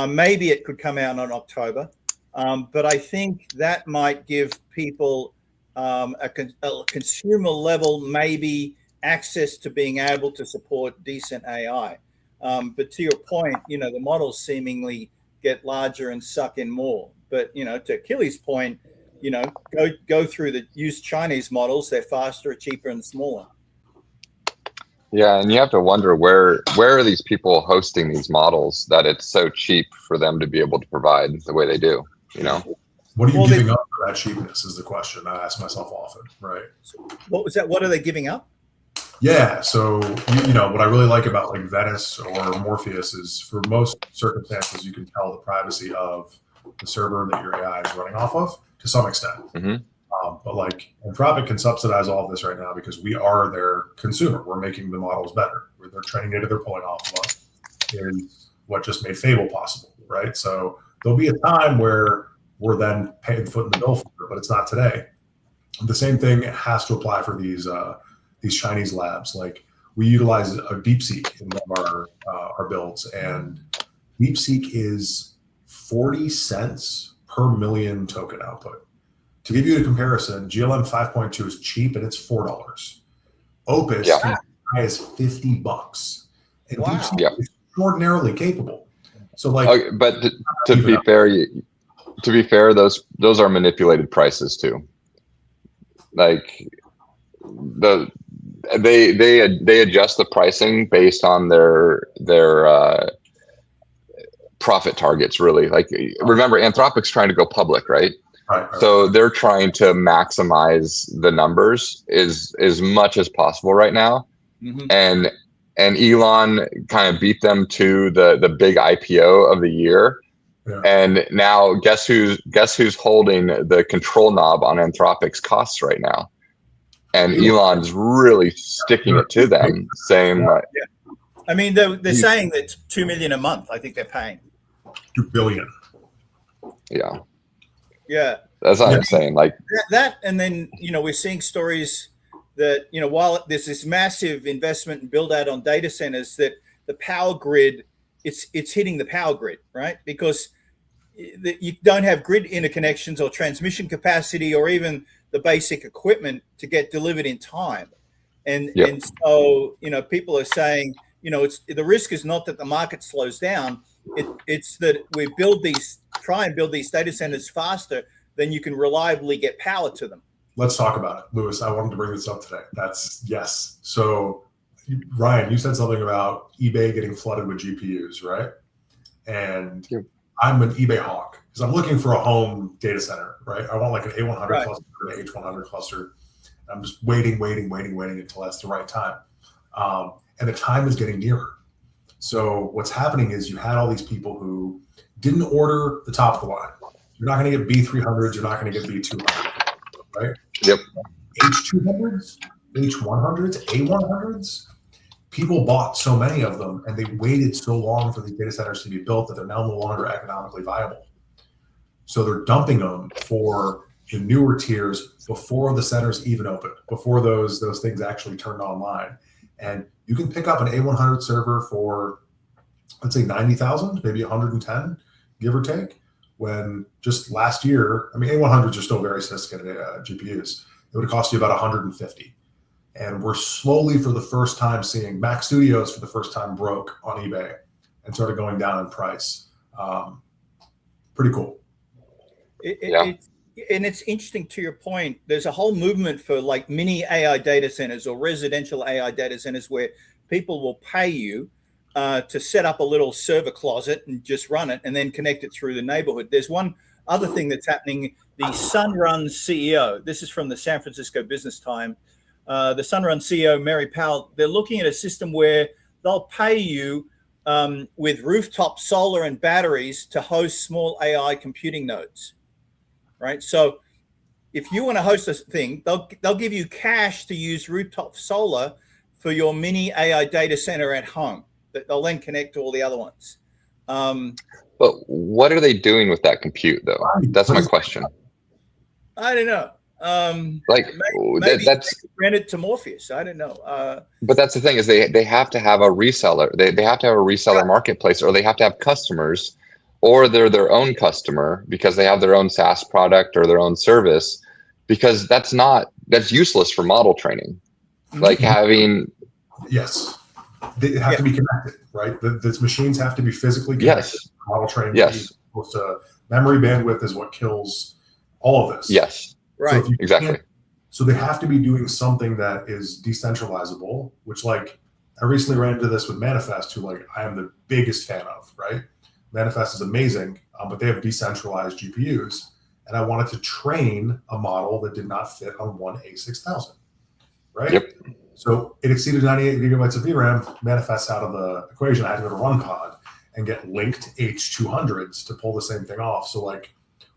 Maybe it could come out in October. But I think that might give people a consumer level, maybe access to being able to support decent AI. But to your point, the models seemingly get larger and suck in more. But, to Achilles' point, go through use Chinese models. They're faster, cheaper, and smaller. Yeah, and you have to wonder where are these people hosting these models that it's so cheap for them to be able to provide the way they do, What are you giving up for that cheapness is the question I ask myself often, right? What was that? What are they giving up? Yeah, so what I really like about like Venice or Morpheus is, for most circumstances, you can tell the privacy of the server that your AI is running off of to some extent. But like Anthropic can subsidize all of this right now because we are their consumer. We're making the models better. Their training data they're pulling off of us is what just made Fable possible, right? So there'll be a time where we're then paying the foot in the bill for it, but it's not today. The same thing has to apply for these Chinese labs. Like, we utilize a DeepSeek in one of our builds, and DeepSeek is 40 cents per million token output. To give you a comparison, GLM 5.2 is cheap and it's $4. Opus can be as high as $50. And DeepSeek is extraordinarily capable. So like, okay, but to be fair, those are manipulated prices too. Like they adjust the pricing based on their profit targets, really. Like, remember, Anthropic's trying to go public, right? right. So they're trying to maximize the numbers as much as possible right now. Mm-hmm. And Elon kind of beat them to the big IPO of the year. Yeah. And now guess who's holding the control knob on Anthropic's costs right now? And Elon's really sticking it to them, saying that. Yeah. I mean, they're saying that it's $2 million a month. I think they're paying. $2 billion. Yeah. Yeah. That's what I'm saying. Like that, and then we're seeing stories that while there's this massive investment and build out on data centers, that the power grid, it's hitting the power grid, right? Because you don't have grid interconnections or transmission capacity or even the basic equipment to get delivered in time. And so people are saying it's the risk is not that the market slows down, it's that we try and build these data centers faster than you can reliably get power to them. Let's talk about it, Lewis. I wanted to bring this up today. Yes. So Ryan, you said something about eBay getting flooded with GPUs, right? And I'm an eBay hawk because I'm looking for a home data center, right? I want like an A100 cluster, an H100 cluster. I'm just waiting until that's the right time. And the time is getting nearer. So what's happening is you had all these people who didn't order the top of the line. You're not going to get B300s. You're not going to get B200s, right? Yep. H200s, H100s, A100s. People bought so many of them and they waited so long for these data centers to be built that they're now no longer economically viable. So they're dumping them for the newer tiers before the centers even open, before those things actually turned online. And you can pick up an A100 server for, let's say 90,000, maybe 110, give or take. When just last year, I mean, A100s are still very sophisticated GPUs. It would have cost you about 150. And we're slowly, for the first time, seeing Mac Studios for the first time broke on eBay and started going down in price. Pretty cool. And it's interesting to your point. There's a whole movement for like mini AI data centers or residential AI data centers where people will pay you to set up a little server closet and just run it and then connect it through the neighborhood. There's one other thing that's happening. The Sunrun CEO, this is from the San Francisco Business Times, the Sunrun CEO, Mary Powell, they're looking at a system where they'll pay you with rooftop solar and batteries to host small AI computing nodes, right? So if you want to host a thing, they'll give you cash to use rooftop solar for your mini AI data center at home. They'll then connect to all the other ones. But what are they doing with that compute, though? That's my question. I don't know. Maybe that's granted to Morpheus. I don't know. But that's the thing, is they have to have a reseller. They have to have a reseller marketplace, or they have to have customers, or they're their own customer because they have their own SaaS product or their own service. Because that's useless for model training. Like having they have to be connected, right? These machines have to be physically connected. Yes. Model training. Yes. Memory bandwidth is what kills all of this. Yes. Right. So exactly. So they have to be doing something that is decentralizable, which, like, I recently ran into this with Manifest, who, like, I am the biggest fan of, right? Manifest is amazing, but they have decentralized GPUs. And I wanted to train a model that did not fit on one A6000, right? Yep. So it exceeded 98 gigabytes of VRAM, manifests out of the equation. I had to go to RunPod and get linked H200s to pull the same thing off. So, like,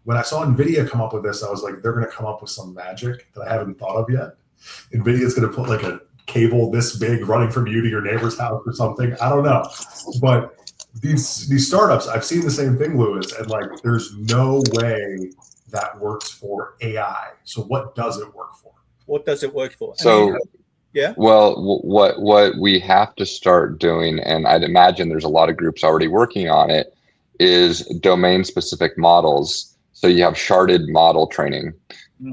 when I saw NVIDIA come up with this, I was like, they're going to come up with some magic that I haven't thought of yet. NVIDIA's going to put like a cable this big running from you to your neighbor's house or something. I don't know. But these startups, I've seen the same thing, Lewis, and like, there's no way that works for AI. So what does it work for? What does it work for? So, yeah. Well, what we have to start doing, and I'd imagine there's a lot of groups already working on it, is domain-specific models. So you have sharded model training.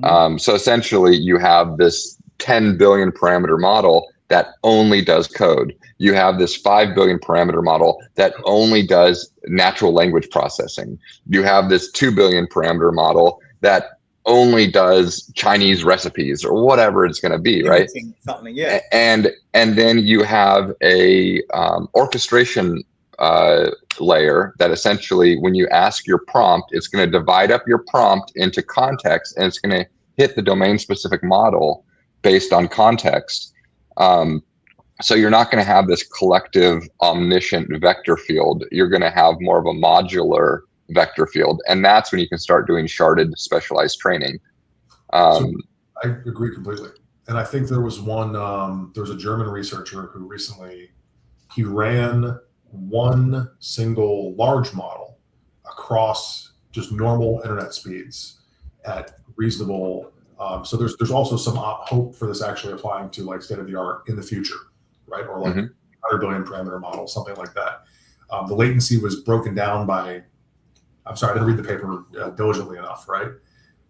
So essentially, you have this 10 billion parameter model that only does code. You have this 5 billion parameter model that only does natural language processing. You have this 2 billion parameter model that only does Chinese recipes or whatever it's going to be, right? Something, yeah. And then you have a orchestration layer that essentially, when you ask your prompt, it's going to divide up your prompt into context, and it's going to hit the domain specific model based on context. So you're not going to have this collective omniscient vector field. You're going to have more of a modular vector field. And that's when you can start doing sharded specialized training. So I agree completely. And I think there was there was a German researcher who recently, he ran one single large model across just normal internet speeds at reasonable. So there's also some hope for this actually applying to like state of the art in the future, right? Or like 100 billion parameter model, something like that. The latency was broken down by, I'm sorry, I didn't read the paper diligently enough, right?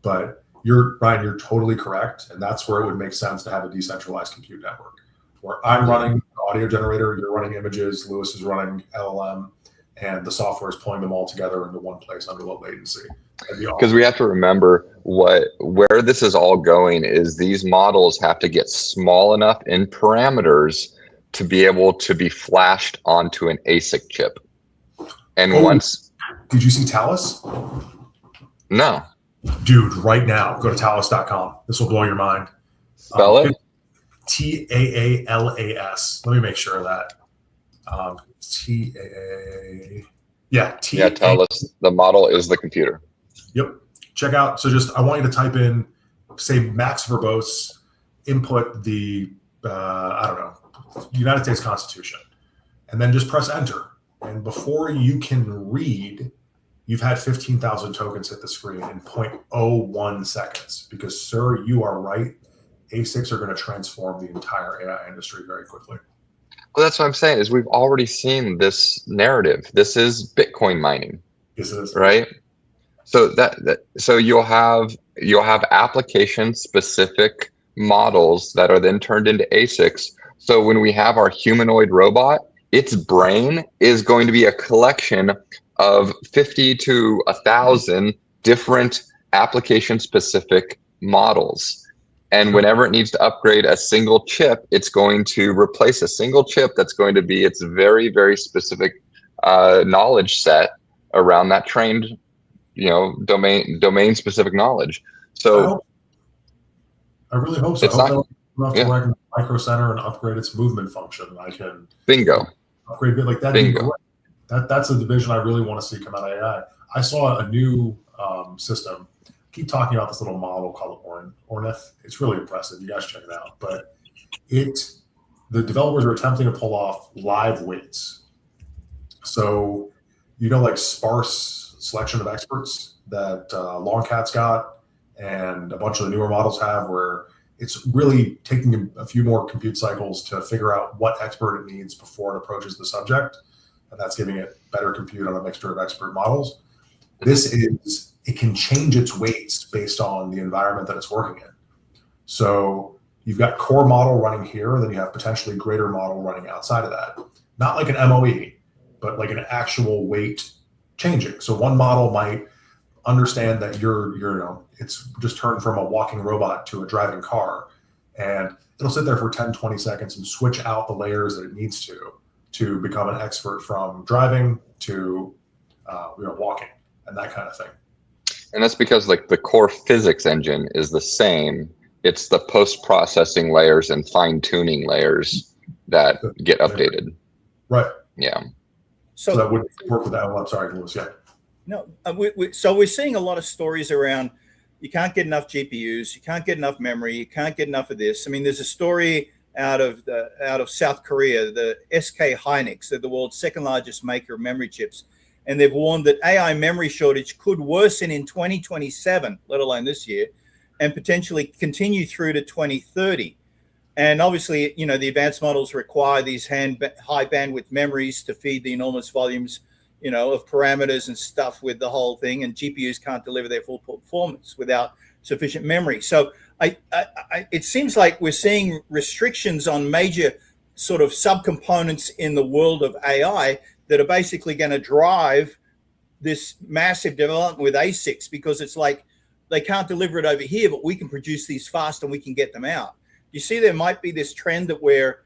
But Ryan, you're totally correct. And that's where it would make sense to have a decentralized compute network where I'm running an audio generator, you're running images, Lewis is running LLM, and the software is pulling them all together into one place under low latency. Because we have to remember where this is all going is these models have to get small enough in parameters to be able to be flashed onto an ASIC chip. And once... Did you see Talus? No. Dude, right now, go to talus.com. This will blow your mind. Spell it? TAALAS. Let me make sure of that. TAA. Yeah, TAA. Yeah, Talus. The model is the computer. Yep. Check out. So I want you to type in, say, max verbose, input the, I don't know, United States Constitution, and then just press enter. And before you can read, you've had 15,000 tokens hit the screen in 0.01 seconds. Because, sir, you are right. ASICs are going to transform the entire AI industry very quickly. Well, that's what I'm saying is we've already seen this narrative. This is Bitcoin mining. Yes, it is. Right? So so you'll have application specific models that are then turned into ASICs. So when we have our humanoid robot, its brain is going to be a collection of 50 to 1,000 different application specific models. And whenever it needs to upgrade a single chip, it's going to replace a single chip that's going to be its very, very specific knowledge set around that trained, domain specific knowledge. So I really hope so. It's I hope enough to write Micro Center and upgrade its movement function. I can upgrade it like that. Bingo. That's a division I really want to see come out of AI. I saw a new system. Keep talking about this little model called Ornith. It's really impressive. You guys check it out. But the developers are attempting to pull off live weights. So, like sparse selection of experts that Longcat's got and a bunch of the newer models have, where it's really taking a few more compute cycles to figure out what expert it needs before it approaches the subject. And that's giving it better compute on a mixture of expert models. It can change its weights based on the environment that it's working in. So you've got core model running here, then you have potentially greater model running outside of that. Not like an MOE, but like an actual weight changing. So one model might understand that it's just turned from a walking robot to a driving car. And it'll sit there for 10, 20 seconds and switch out the layers that it needs to become an expert from driving to walking and that kind of thing. And that's because like the core physics engine is the same. It's the post-processing layers and fine-tuning layers that get updated. Right. Yeah. So that would work with that. I'm sorry, Lewis. Yeah. No. So we're seeing a lot of stories around you can't get enough GPUs, you can't get enough memory, you can't get enough of this. I mean, there's a story out of South Korea, the SK Hynix, they're the world's second largest maker of memory chips. And they've warned that AI memory shortage could worsen in 2027, let alone this year, and potentially continue through to 2030. And obviously, the advanced models require these high bandwidth memories to feed the enormous volumes, of parameters and stuff with the whole thing. And GPUs can't deliver their full performance without sufficient memory. So it seems like we're seeing restrictions on major sort of subcomponents in the world of AI that are basically going to drive this massive development with ASICs, because it's like they can't deliver it over here, but we can produce these fast and we can get them out. You see, there might be this trend that where,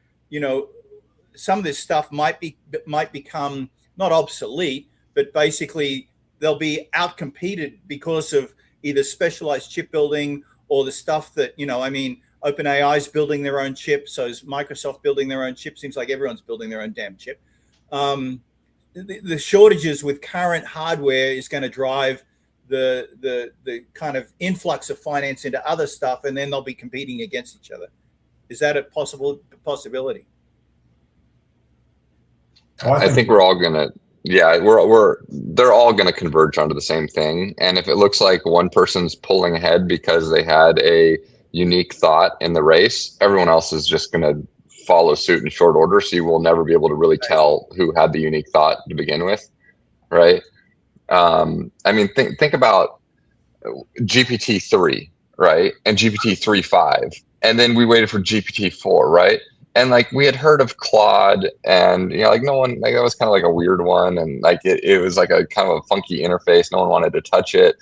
some of this stuff might become not obsolete, but basically they'll be outcompeted because of either specialized chip building or the stuff that, OpenAI is building their own chip. So is Microsoft building their own chip. Seems like everyone's building their own damn chip. The shortages with current hardware is going to drive the kind of influx of finance into other stuff, and then they'll be competing against each other. Is that a possibility? I think we're all gonna, they're all gonna converge onto the same thing. And if it looks like one person's pulling ahead because they had a unique thought in the race, everyone else is just gonna follow suit in short order. So you will never be able to really tell who had the unique thought to begin with, right? Think about GPT-3, right? And GPT-3.5, and then we waited for GPT-4, right? And like we had heard of Claude, and no one, like that was kind of like a weird one, and like it was like a kind of a funky interface. No one wanted to touch it.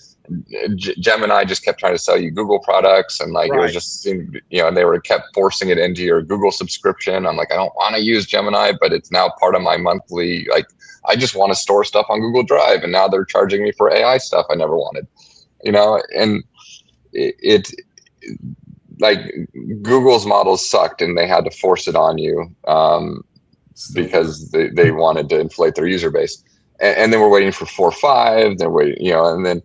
Gemini just kept trying to sell you Google products, and like it was just, and they were kept forcing it into your Google subscription. I'm like, I don't want to use Gemini, but it's now part of my monthly. Like, I just want to store stuff on Google Drive, and now they're charging me for AI stuff I never wanted. And it like Google's models sucked, and they had to force it on you because they wanted to inflate their user base. And then we're waiting for 4.5. They're waiting, and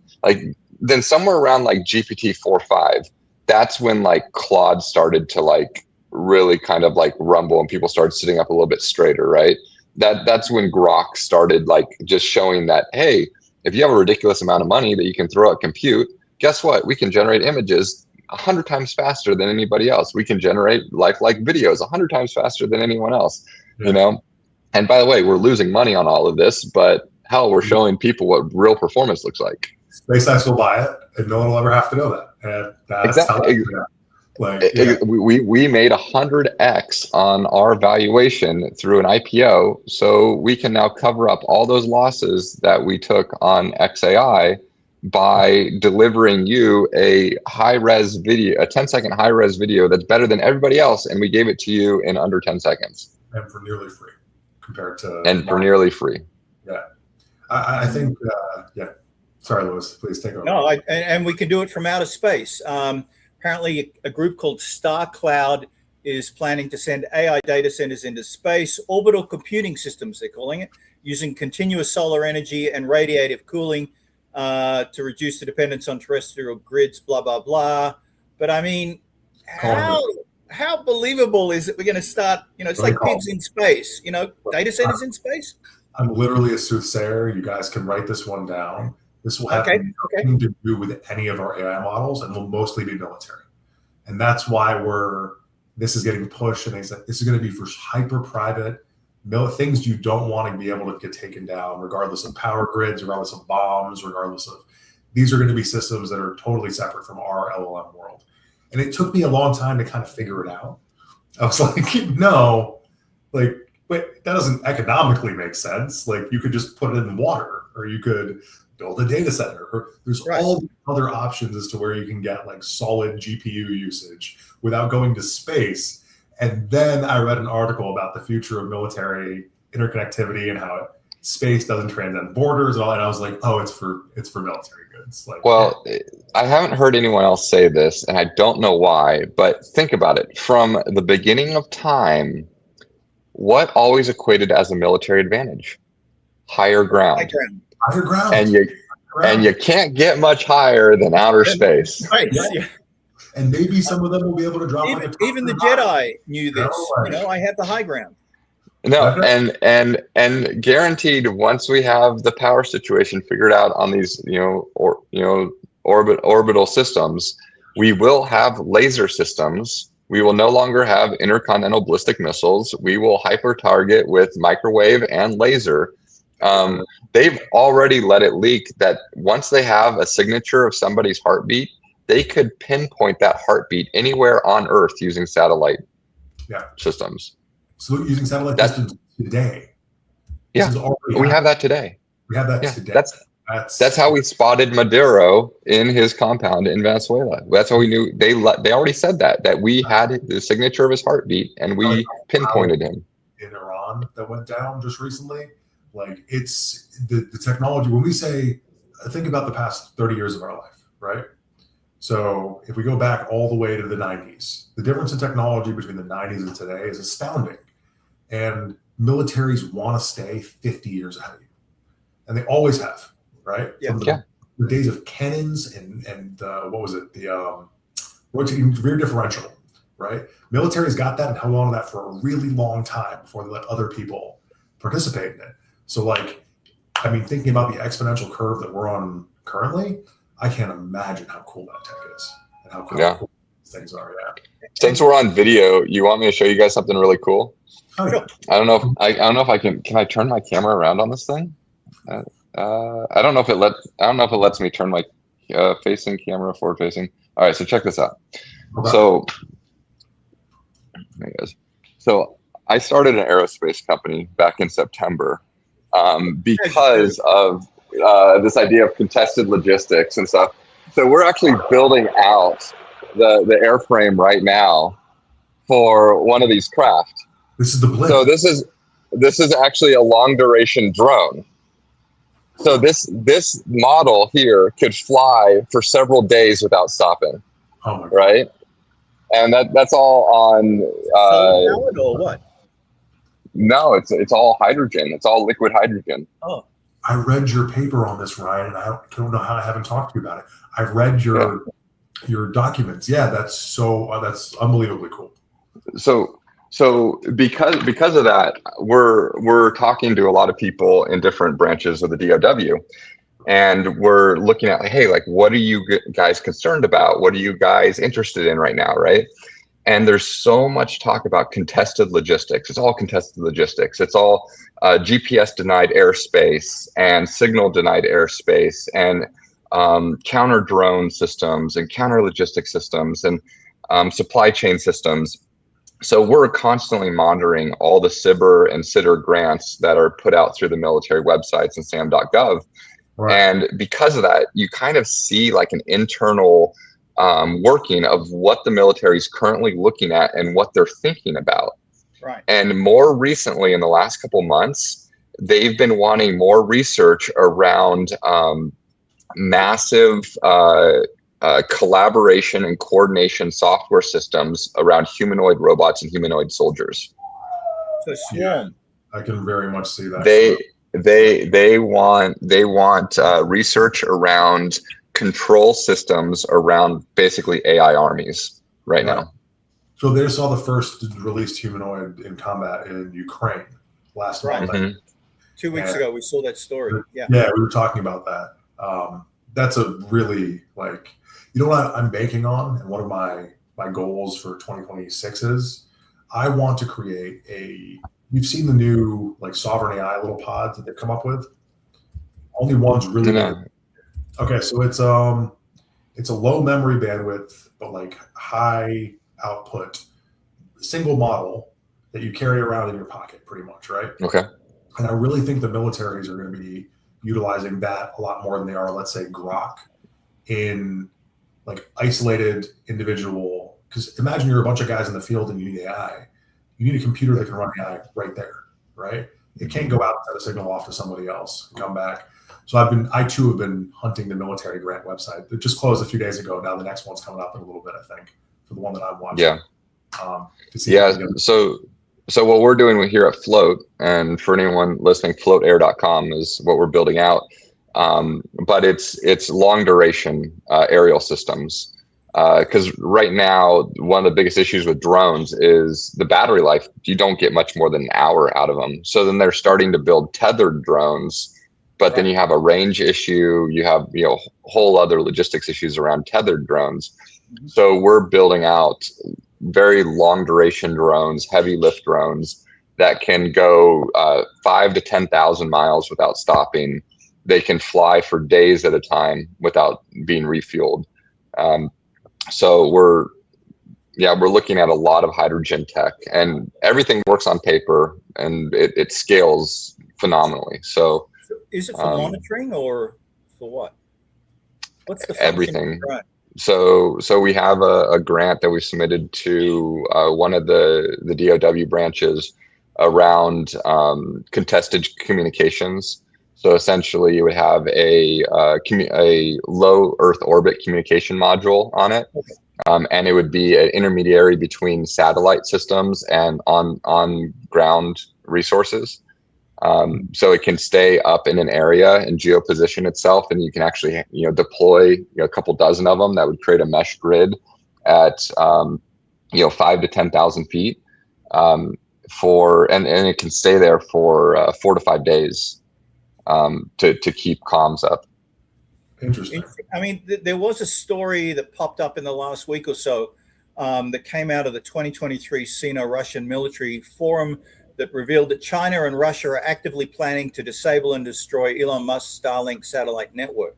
then somewhere around like GPT 4.5, that's when like Claude started to like really kind of like rumble, and people started sitting up a little bit straighter, right? That's when Grok started like just showing that, hey, if you have a ridiculous amount of money that you can throw at compute, guess what? We can generate images 100 times faster than anybody else. We can generate lifelike videos 100 times faster than anyone else, And by the way, we're losing money on all of this, but hell, we're showing people what real performance looks like. SpaceX will buy it, and no one will ever have to know that. And that's exactly. We made 100x on our valuation through an IPO, so we can now cover up all those losses that we took on XAI by delivering you a high-res video, a 10-second high-res video that's better than everybody else, and we gave it to you in under 10 seconds. And for nearly free, compared to... And for nearly free. Yeah. I think, Sorry, Louis, please take over. No, and we can do it from outer space. Apparently, a group called Star Cloud is planning to send AI data centers into space, orbital computing systems, they're calling it, using continuous solar energy and radiative cooling to reduce the dependence on terrestrial grids, blah, blah, blah. But I mean, how believable is it we're going to start, it's like pigs in space, data centers in space? I'm literally a soothsayer. You guys can write this one down. This will have nothing to do with any of our AI models, and will mostly be military. And that's why this is getting pushed, and this is going to be for hyper private things you don't want to be able to get taken down, regardless of power grids, regardless of bombs, these are going to be systems that are totally separate from our LLM world. And it took me a long time to kind of figure it out. I was like, no, but that doesn't economically make sense. Like, you could just put it in water, or you could build a data center, or there's all the other options as to where you can get like solid GPU usage without going to space. And then I read an article about the future of military interconnectivity and how space doesn't transcend borders and all that. And I was like, oh, it's for military goods. Well, I haven't heard anyone else say this, and I don't know why, but think about it. From the beginning of time, what always equated as a military advantage? Higher ground. Higher ground. And you can't get much higher than outer space. Right. Yeah. And maybe some of them will be able to drop even the Jedi knew this. I have the high ground. No, and guaranteed, once we have the power situation figured out on these, orbital systems, we will have laser systems. We will no longer have intercontinental ballistic missiles. We will hyper target with microwave and laser. They've already let it leak that once they have a signature of somebody's heartbeat, they could pinpoint that heartbeat anywhere on Earth using satellite systems. So using satellite systems today. Yeah, we have that today. We have that today. That's how we spotted Maduro in his compound in Venezuela. That's how we knew. They already said that we had the signature of his heartbeat, and we pinpointed him. In Iran, that went down just recently. Like, it's the technology. When we say, think about the past 30 years of our life, right? So if we go back all the way to the 90s, the difference in technology between the 90s and today is astounding. And militaries want to stay 50 years ahead of you. And they always have, right? Yeah. From the days of cannons and what was it? The rotating rear differential, right? Militaries got that and held on to that for a really long time before they let other people participate in it. So, like, I mean, thinking about the exponential curve that we're on currently, I can't imagine how cool that tech is and how cool these things are. Yeah. Since we're on video, you want me to show you guys something really cool? Oh, yeah. I don't know if I can I turn my camera around on this thing? I don't know if it lets me turn my facing camera forward facing. All right, so check this out. Okay. So there it goes. So I started an aerospace company back in September because of this idea of contested logistics and stuff. So we're actually building out the airframe right now for one of these craft. This is the blip. So this is actually a long duration drone. So this model here could fly for several days without stopping. Oh my God. Right? And that's all on solar powered or what? No, it's all hydrogen. It's all liquid hydrogen. Oh. I read your paper on this, Ryan, and I don't know how I haven't talked to you about it. I've read your documents. Yeah, that's unbelievably cool. So because of that, we're talking to a lot of people in different branches of the DOW, and we're looking at, hey, like, what are you guys concerned about? What are you guys interested in right now, right? And there's so much talk about contested logistics. It's all contested logistics. It's all GPS denied airspace and signal denied airspace and counter drone systems and counter logistic systems and supply chain systems. So we're constantly monitoring all the SBIR and SITR grants that are put out through the military websites and sam.gov. Right. And because of that, you kind of see like an internal working of what the military is currently looking at and what they're thinking about. Right. And more recently, in the last couple months, they've been wanting more research around massive collaboration and coordination software systems around humanoid robots and humanoid soldiers. So swarm. I can very much see that. They want research around control systems around basically AI armies right now. So they saw the first released humanoid in combat in Ukraine last month. Mm-hmm. 2 weeks ago, we saw that story. Yeah, we were talking about that. That's a really, like, you know what I'm banking on, and one of my goals for 2026 is I want to create you've seen the new like sovereign AI little pods that they've come up with. Only one's really good. Okay, so it's a low memory bandwidth, but like high output single model that you carry around in your pocket pretty much, right? Okay. And I really think the militaries are going to be utilizing that a lot more than they are, let's say, Grok in like isolated individual. Because imagine you're a bunch of guys in the field and you need AI. You need a computer that can run AI right there, right? It can't go out and send a signal off to somebody else and come back. So I too have been hunting the military grant website. It just closed a few days ago. Now the next one's coming up in a little bit, I think, for the one that I'm watching. Yeah. So what we're doing here at Float, and for anyone listening, floatair.com is what we're building out. But it's long duration aerial systems. Because right now, one of the biggest issues with drones is the battery life. You don't get much more than an hour out of them. So then they're starting to build tethered drones, but then you have a range issue. You have whole other logistics issues around tethered drones. Mm-hmm. So we're building out very long duration drones, heavy lift drones that can go 5,000 to 10,000 miles without stopping. They can fly for days at a time without being refueled. So we're looking at a lot of hydrogen tech, and everything works on paper, and it scales phenomenally. So is it for monitoring or for what? What's the function everything. of So we have a grant that we submitted to one of the DOW branches around contested communications. So essentially, you would have a low Earth orbit communication module on it, and it would be an intermediary between satellite systems and on ground resources. So it can stay up in an area and geoposition itself, and you can actually deploy a couple dozen of them that would create a mesh grid at 5 to 10,000 feet and it can stay there for 4 to 5 days to keep comms up. Interesting. I mean, there was a story that popped up in the last week or so that came out of the 2023 Sino-Russian military forum that revealed that China and Russia are actively planning to disable and destroy Elon Musk's Starlink satellite network.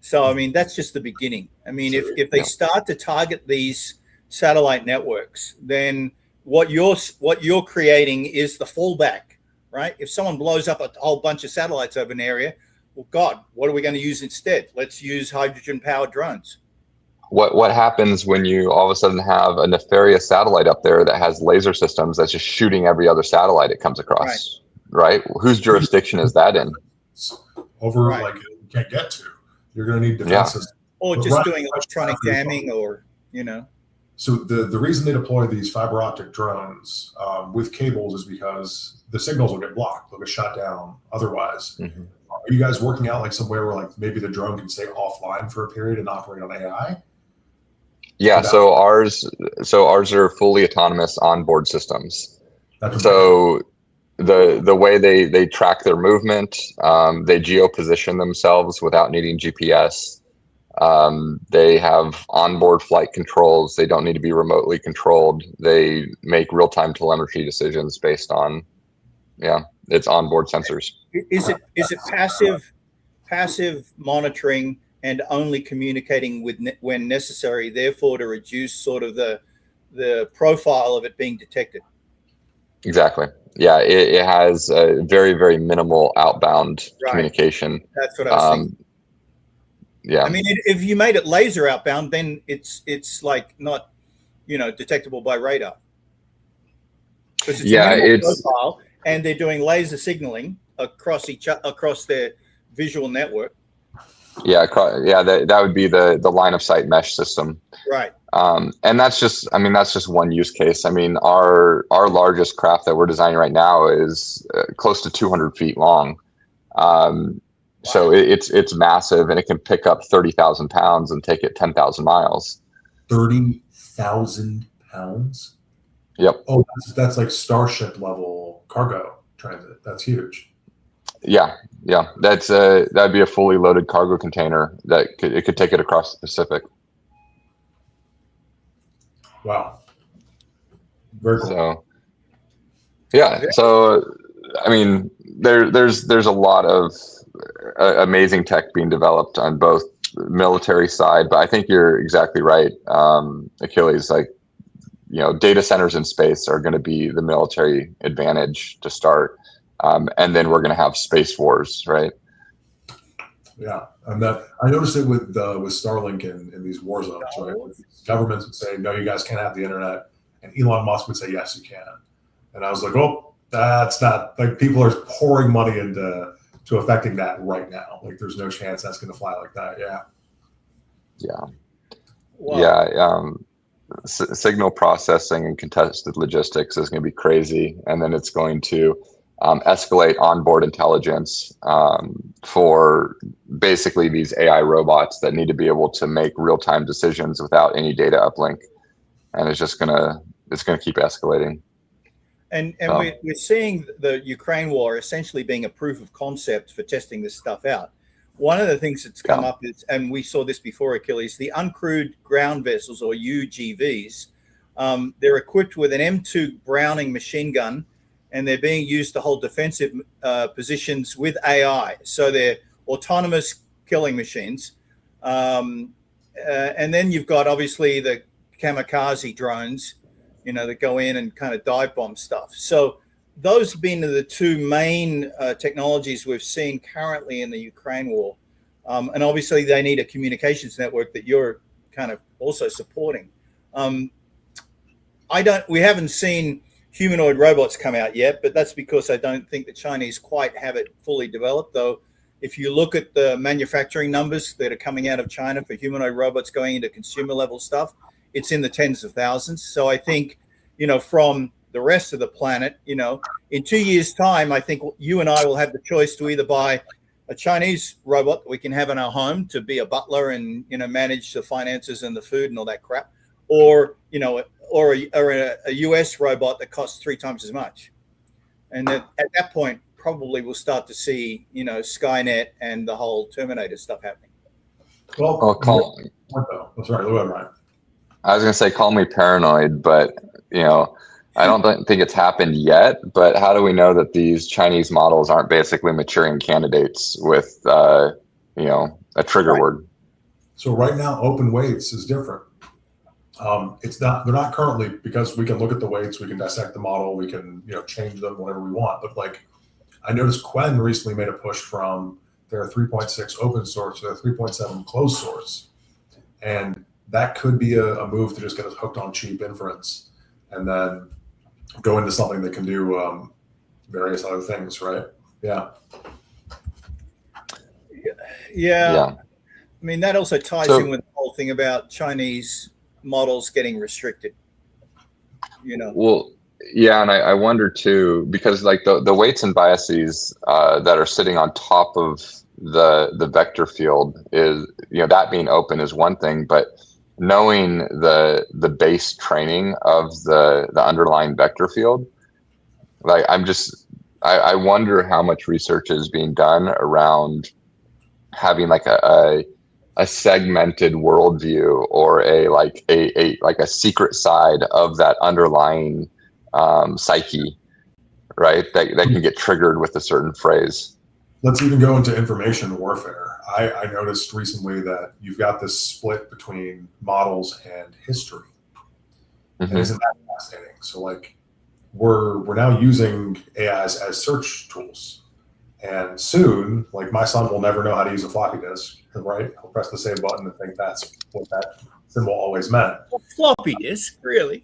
So, I mean, that's just the beginning. I mean, if they start to target these satellite networks, then what you're creating is the fallback, right? If someone blows up a whole bunch of satellites over an area, well, God, what are we going to use instead? Let's use hydrogen-powered drones. What happens when you all of a sudden have a nefarious satellite up there that has laser systems that's just shooting every other satellite it comes across, right? Whose jurisdiction is that in? Like you can't get to. You're going to need defenses. Or just doing electronic jamming or. So the reason they deploy these fiber optic drones with cables is because the signals will get blocked. They'll get shut down otherwise. Mm-hmm. Are you guys working out like somewhere where like maybe the drone can stay offline for a period and operate on AI? Yeah, so ours are fully autonomous onboard systems. So the way they track their movement, they geoposition themselves without needing GPS. They have onboard flight controls. They don't need to be remotely controlled. They make real-time telemetry decisions based on, it's onboard sensors. Is it passive monitoring and only communicating when necessary, therefore to reduce sort of the profile of it being detected? Exactly. Yeah, it has a very, very minimal outbound communication. That's what I was thinking. Yeah. I mean, if you made it laser outbound, then it's like not, detectable by radar. Because it's a minimal profile, and they're doing laser signaling across their visual network. Yeah, that would be the line of sight mesh system. Right. And that's just one use case. I mean, our largest craft that we're designing right now is close to 200 feet long. So it's massive, and it can pick up 30,000 pounds and take it 10,000 miles. 30,000 pounds? Yep. Oh, that's like Starship level cargo transit. That's huge. Yeah. That'd be a fully loaded cargo container that could take it across the Pacific. Wow. Very cool. So, yeah. So, I mean, there's a lot of amazing tech being developed on both military side, but I think you're exactly right, Achilles. Like, data centers in space are going to be the military advantage to start. And then we're going to have space wars, right? Yeah, and I noticed it with Starlink in these war zones. Right? Governments would say, "No, you guys can't have the internet," and Elon Musk would say, "Yes, you can." And I was like, "Oh, that's not like people are pouring money into affecting that right now. Like, there's no chance that's going to fly like that." Yeah. Yeah. Wow. Yeah. Signal processing and contested logistics is going to be crazy, and then it's going to escalate onboard intelligence for basically these AI robots that need to be able to make real-time decisions without any data uplink, and it's gonna keep escalating. And we're seeing the Ukraine war essentially being a proof of concept for testing this stuff out. One of the things that's come up is, and we saw this before, Achilles, the uncrewed ground vessels, or UGVs. They're equipped with an M2 Browning machine gun, and they're being used to hold defensive positions with AI. So they're autonomous killing machines. And and then you've got obviously the kamikaze drones, that go in and kind of dive bomb stuff. So those have been the two main technologies we've seen currently in the Ukraine war. And obviously they need a communications network that you're kind of also supporting. We haven't seen humanoid robots come out yet, but that's because I don't think the Chinese quite have it fully developed. Though, if you look at the manufacturing numbers that are coming out of China for humanoid robots going into consumer level stuff, it's in the tens of thousands. So I think, from the rest of the planet, in 2 years' time, I think you and I will have the choice to either buy a Chinese robot that we can have in our home to be a butler and, manage the finances and the food and all that crap, or a US robot that costs 3 times as much. And then at that point, probably we'll start to see, Skynet and the whole Terminator stuff happening. Well, that's right. Ryan. I was going to say, call me paranoid, but, I don't think it's happened yet. But how do we know that these Chinese models aren't basically maturing candidates with, a trigger word? So right now, open weights is different. They're not currently, because we can look at the weights, we can dissect the model, we can, change them whenever we want. But like, I noticed Quen recently made a push from their 3.6 open source to their 3.7 closed source. And that could be a move to just get us hooked on cheap inference and then go into something that can do various other things, right? Yeah. I mean, that also ties in with the whole thing about Chinese models getting restricted, Well, yeah, and I wonder too, because like the weights and biases that are sitting on top of the vector field is, that being open is one thing, but knowing the base training of the underlying vector field, like I wonder how much research is being done around having like a segmented worldview or a secret side of that underlying psyche, right? That can get triggered with a certain phrase. Let's even go into information warfare. I noticed recently that you've got this split between models and history. Mm-hmm. And isn't that fascinating? So like we're now using AIs as search tools. And soon, like my son will never know how to use a floppy disk, right? He'll press the save button and think that's what that symbol always meant. A floppy disk, really?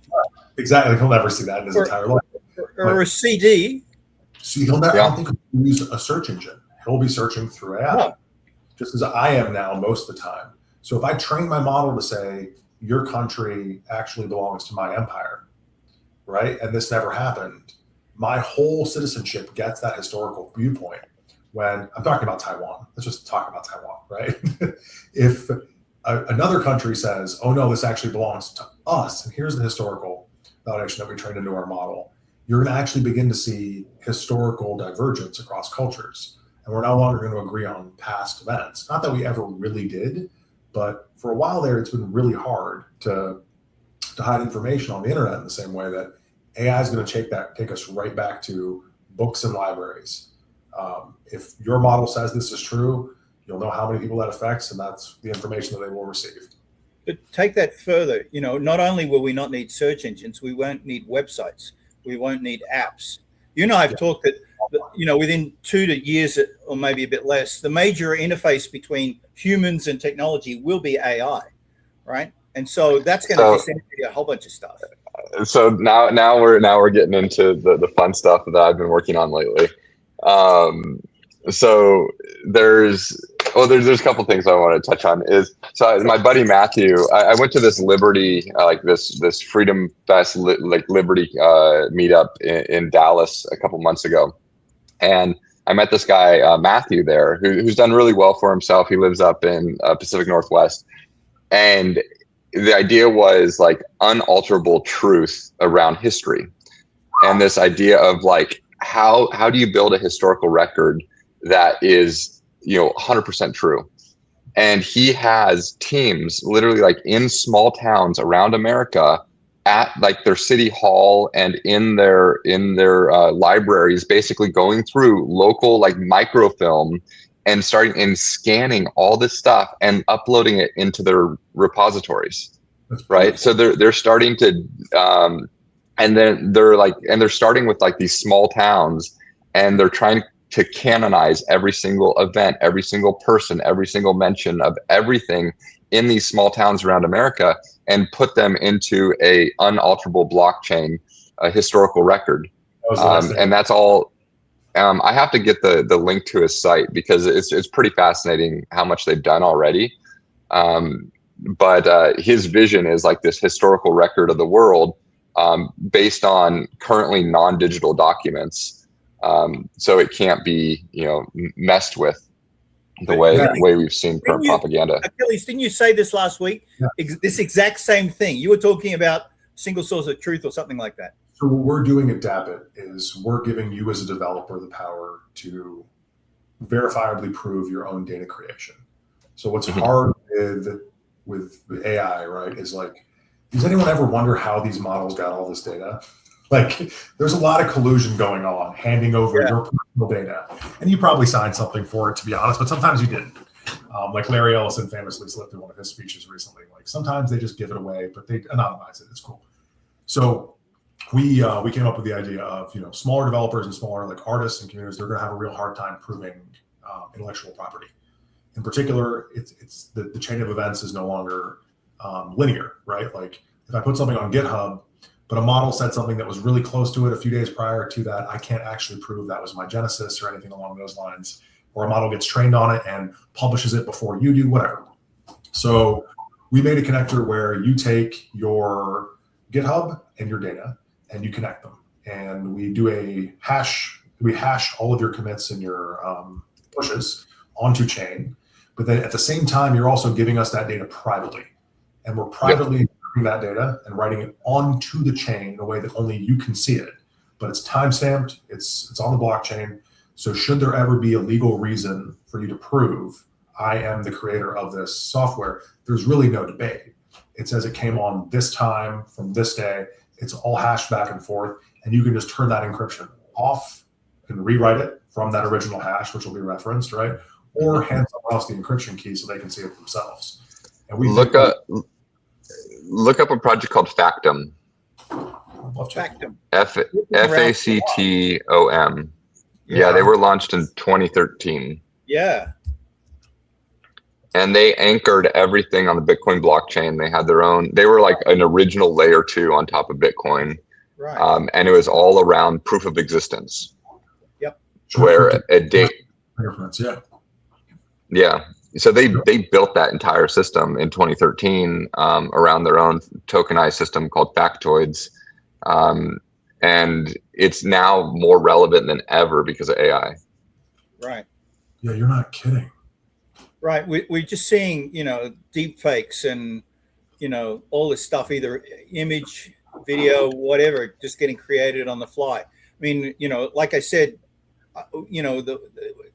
Exactly. He'll never see that in his entire life. Or a CD. See, he'll never, I don't think he'll use a search engine. He'll be searching through AI, just as I am now most of the time. So if I train my model to say, your country actually belongs to my empire, right? And this never happened. My whole citizenship gets that historical viewpoint. When I'm talking about Taiwan, let's just talk about Taiwan, right? If another country says, oh no, this actually belongs to us, and here's the historical validation that we trained into our model, you're going to actually begin to see historical divergence across cultures. And we're no longer going to agree on past events. Not that we ever really did, but for a while there, it's been really hard to hide information on the internet in the same way that AI is going to take us right back to books and libraries. If your model says this is true, you'll know how many people that affects, and that's the information that they will receive. But take that further. Not only will we not need search engines, we won't need websites. We won't need apps. I've talked that, within 2 years or maybe a bit less, the major interface between humans and technology will be AI, right? And so that's going to disintegrate a whole bunch of stuff. So now we're getting into the fun stuff that I've been working on lately. So there's a couple things I want to touch on. My buddy Matthew, I went to this Liberty, this Freedom Fest, Liberty meetup in Dallas a couple months ago. And I met this guy, Matthew there, who's done really well for himself. He lives up in Pacific Northwest. And the idea was like unalterable truth around history. And this idea of like, how do you build a historical record that is, 100% true? And he has teams literally like in small towns around America at like their city hall and in their libraries, basically going through local like microfilm and starting and scanning all this stuff and uploading it into their repositories, right? So they're starting to, and then they're starting with like these small towns, and they're trying to canonize every single event, every single person, every single mention of everything in these small towns around America, and put them into a unalterable blockchain, a historical record. And that's all. I have to get the link to his site because it's pretty fascinating how much they've done already. But his vision is like this historical record of the world, based on currently non-digital documents. So it can't be, messed with the way we've seen current propaganda. Achilles, didn't you say this last week? Yeah. This exact same thing. You were talking about single source of truth or something like that. So what we're doing at DAPIT is we're giving you as a developer the power to verifiably prove your own data creation. So what's hard with AI, right, is like, does anyone ever wonder how these models got all this data? Like, there's a lot of collusion going on, handing over your personal data. And you probably signed something for it, to be honest, but sometimes you didn't. Like Larry Ellison famously slipped in one of his speeches recently. Like, sometimes they just give it away, but they anonymize it. It's cool. So we came up with the idea of, smaller developers and smaller like artists and communities, they're going to have a real hard time proving intellectual property. In particular, it's the chain of events is no longer linear, right? Like, if I put something on GitHub, but a model said something that was really close to it a few days prior to that, I can't actually prove that was my genesis or anything along those lines. Or a model gets trained on it and publishes it before you do, whatever. So we made a connector where you take your GitHub and your data and you connect them. And we do a hash, we hash all of your commits and your pushes onto chain. But then at the same time, you're also giving us that data privately. And we're privately that data and writing it onto the chain in a way that only you can see it, but it's timestamped, it's on the blockchain. So should there ever be a legal reason for you to prove I am the creator of this software, there's really no debate. It says it came on this time from this day. It's all hashed back and forth, and you can just turn that encryption off and rewrite it from that original hash, which will be referenced, right? Or hand someone else the encryption key so they can see it themselves. And we look up a project called Factom. Factom. Factom. Yeah, they were launched in 2013. Yeah. And they anchored everything on the Bitcoin blockchain. They had their own, they were like an original layer 2 on top of Bitcoin. Right. And it was all around proof of existence. Yep. Where a date. Yeah. So they built that entire system in 2013 around their own tokenized system called factoids. And it's now more relevant than ever because of AI. Right. Yeah, you're not kidding. Right. We're just seeing, deep fakes and, all this stuff, either image, video, whatever, just getting created on the fly. I mean, like I said,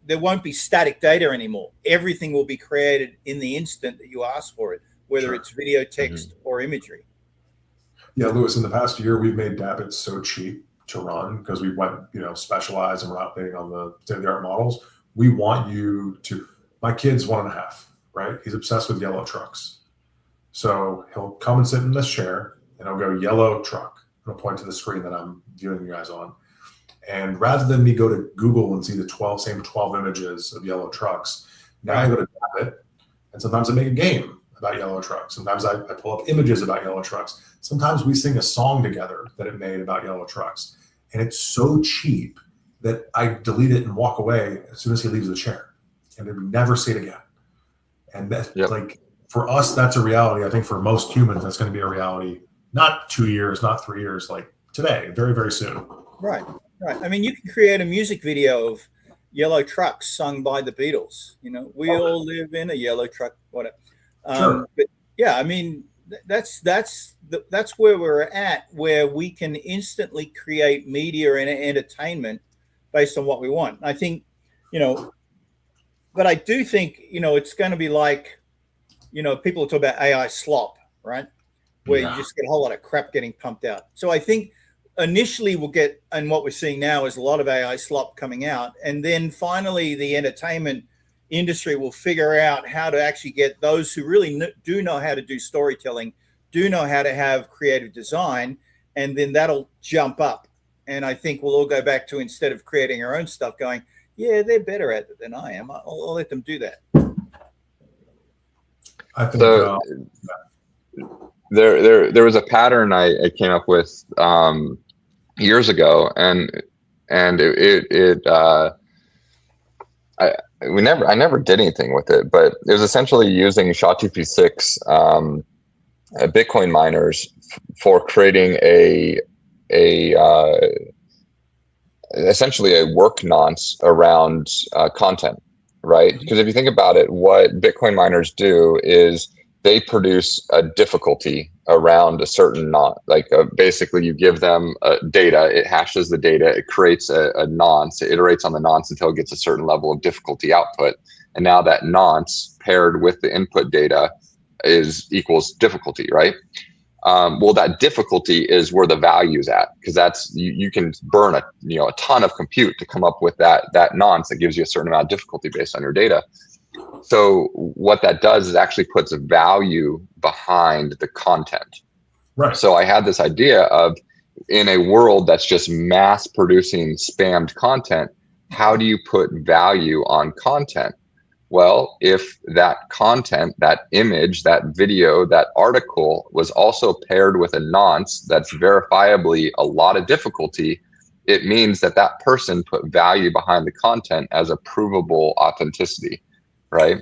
there won't be static data anymore. Everything will be created in the instant that you ask for it, whether it's video, text, or imagery. Yeah, Lewis, in the past year, we've made DAPIT so cheap to run because we went, specialized and we're not waiting on the state-of-the-art models. We want you to, my kid's 1.5, right? He's obsessed with yellow trucks. So he'll come and sit in this chair and he'll go yellow truck. And I'll point to the screen that I'm viewing you guys on. And rather than me go to Google and see the same 12 images of yellow trucks, now I go to DAPIT, and sometimes I make a game about yellow trucks. Sometimes I pull up images about yellow trucks. Sometimes we sing a song together that it made about yellow trucks. And it's so cheap that I delete it and walk away as soon as he leaves the chair. And then we never see it again. And that's like, for us, that's a reality. I think for most humans, that's going to be a reality. Not 2 years, not 3 years, like today, very, very soon. Right. Right. I mean, you can create a music video of yellow trucks sung by the Beatles. We all live in a yellow truck, whatever. But yeah, I mean, that's where we're at, where we can instantly create media and entertainment based on what we want. I think, but I do think, it's going to be like, people talk about AI slop, right? Where you just get a whole lot of crap getting pumped out. So I think initially we'll get, and what we're seeing now is a lot of AI slop coming out. And then finally the entertainment, industry will figure out how to actually get those who really do know how to do storytelling, do know how to have creative design, and then that'll jump up. And I think we'll all go back to, instead of creating our own stuff, going, yeah, they're better at it than I am. I'll let them do that. I think So, there was a pattern I came up with years ago, and I never did anything with it, but it was essentially using SHA-256 Bitcoin miners for creating essentially a work nonce around content, right? Because if you think about it, what Bitcoin miners do is they produce a difficulty around a certain basically you give them data, it hashes the data, it creates a nonce, it iterates on the nonce until it gets a certain level of difficulty output. And now that nonce paired with the input data equals difficulty, right? Well, that difficulty is where the value is at, because that's you can burn a ton of compute to come up with that nonce that gives you a certain amount of difficulty based on your data. So what that does is actually puts a value behind the content. Right. So I had this idea of, in a world that's just mass producing spammed content, how do you put value on content? Well, if that content, that image, that video, that article was also paired with a nonce that's verifiably a lot of difficulty, it means that that person put value behind the content as a provable authenticity, right?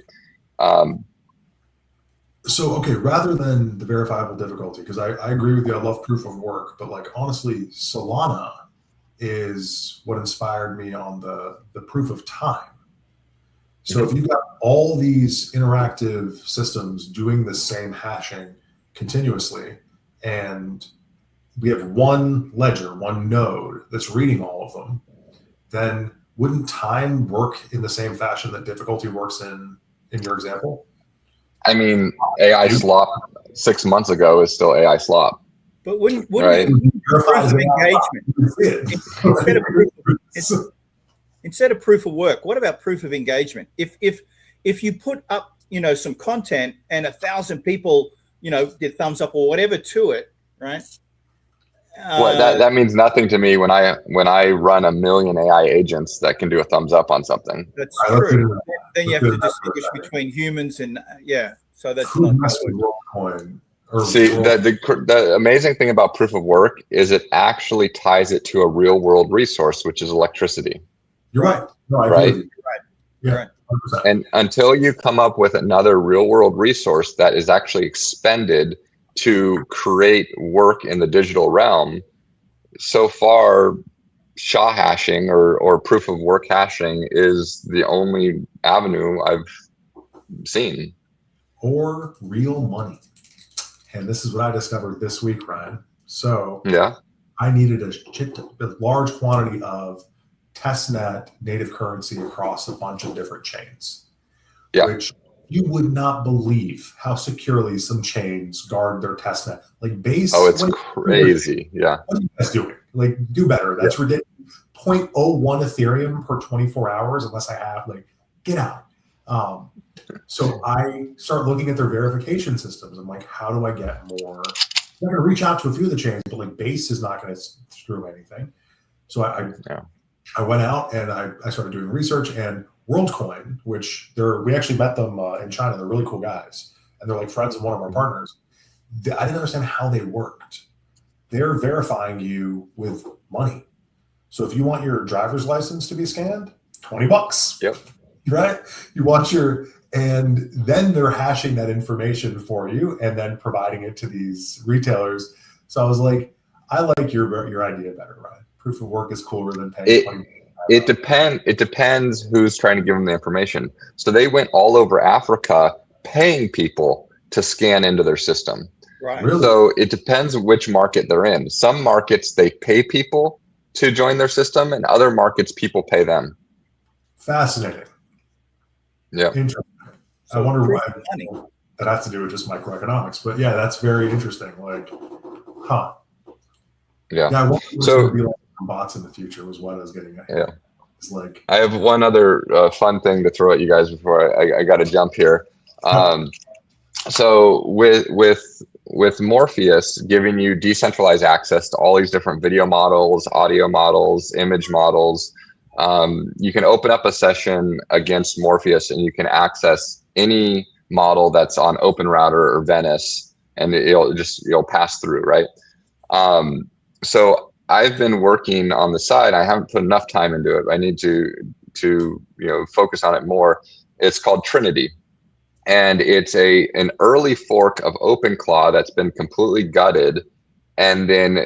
So, okay, rather than the verifiable difficulty, because I agree with you, I love proof of work, but like honestly, Solana is what inspired me on the proof of time. So if you've got all these interactive systems doing the same hashing continuously, and we have one ledger, one node that's reading all of them, then wouldn't time work in the same fashion that difficulty works in your example? I mean, AI slop 6 months ago is still AI slop. But wouldn't Right. proof of engagement instead of proof of work? What about proof of engagement? If you put up some content and 1,000 people did thumbs up or whatever to it, right? Well, that means nothing to me when I run 1 million AI agents that can do a thumbs up on something. That's true. Then you have to distinguish between humans and so that's not Coin. See, the amazing thing about proof of work is it actually ties it to a real world resource, which is electricity. You're right. No, I right? agree. You're right. Yeah. 100%. And until you come up with another real world resource that is actually expended to create work in the digital realm, so far SHA hashing or proof of work hashing is the only avenue I've seen. Or real money. And this is what I discovered this week, Ryan. So Yeah. I needed a large quantity of testnet native currency across a bunch of different chains. Yeah. Which you would not believe how securely some chains guard their testnet. Like Base. Oh, it's crazy. Yeah. What are you guys doing? Like, do better. That's ridiculous. 0.01 Ethereum per 24 hours, unless I have, get out. So I start looking at their verification systems. I'm like, how do I get more? I'm going to reach out to a few of the chains, but Base is not going to screw anything. So I went out and I started doing research, and WorldCoin, which we actually met them in China. They're really cool guys, and they're friends of one of our partners. I didn't understand how they worked. They're verifying you with money. So if you want your driver's license to be scanned, $20. Yep. Right? You want and then they're hashing that information for you and then providing it to these retailers. So I was like, I like your idea better, Ryan. Proof of work is cooler than paying. It depends who's trying to give them the information. So they went all over Africa paying people to scan into their system. Right. Really? So it depends which market they're in. Some markets they pay people to join their system, and other markets people pay them. Fascinating. Yeah. Interesting. So I wonder why money. that has to do with just microeconomics. But yeah, that's very interesting. Yeah. I wonder So be like bots in the future was what I was getting at. Yeah. It's like, I have one other fun thing to throw at you guys before I got to jump here. So with Morpheus giving you decentralized access to all these different video models, audio models, image models, you can open up a session against Morpheus and you can access any model that's on OpenRouter or Venice, and you'll pass through, right? So I've been working on the side. I haven't put enough time into it. I need to focus on it more. It's called Trinity. And it's an early fork of OpenClaw that's been completely gutted and then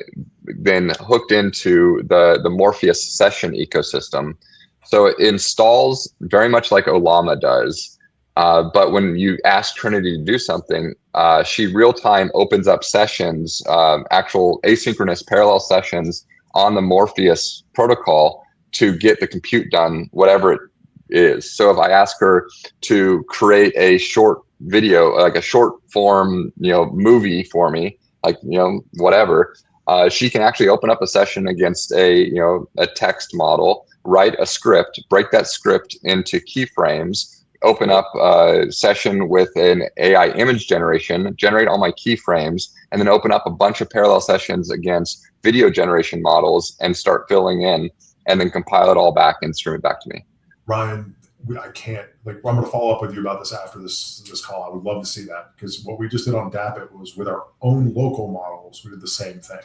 hooked into the Morpheus session ecosystem. So it installs very much like Olama does. But when you ask Trinity to do something, she real-time opens up sessions, actual asynchronous parallel sessions on the Morpheus protocol to get the compute done, whatever it is. So if I ask her to create a short video, like a short form, movie for me, like, whatever, she can actually open up a session against a text model, write a script, break that script into keyframes, open up a session with an AI image generation, generate all my keyframes, and then open up a bunch of parallel sessions against video generation models and start filling in, and then compile it all back and stream it back to me. Ryan, I can't, I'm going to follow up with you about this after this call. I would love to see that, because what we just did on DAPIT was with our own local models, we did the same thing.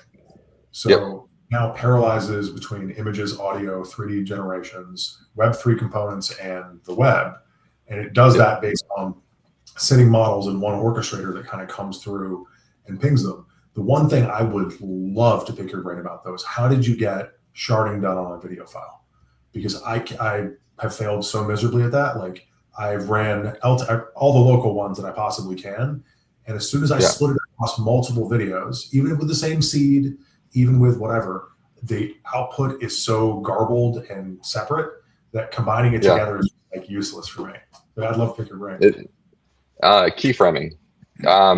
So now parallelizes between images, audio, 3D generations, Web3 components, and the web. And it does that based on sitting models in one orchestrator that kind of comes through and pings them. The one thing I would love to pick your brain about, though, is how did you get sharding done on a video file? Because I have failed so miserably at that. Like, I've ran all the local ones that I possibly can. And as soon as I split it across multiple videos, even with the same seed, even with whatever, the output is so garbled and separate that combining it together is useless for me. But I'd love to pick your brain. Keyframing.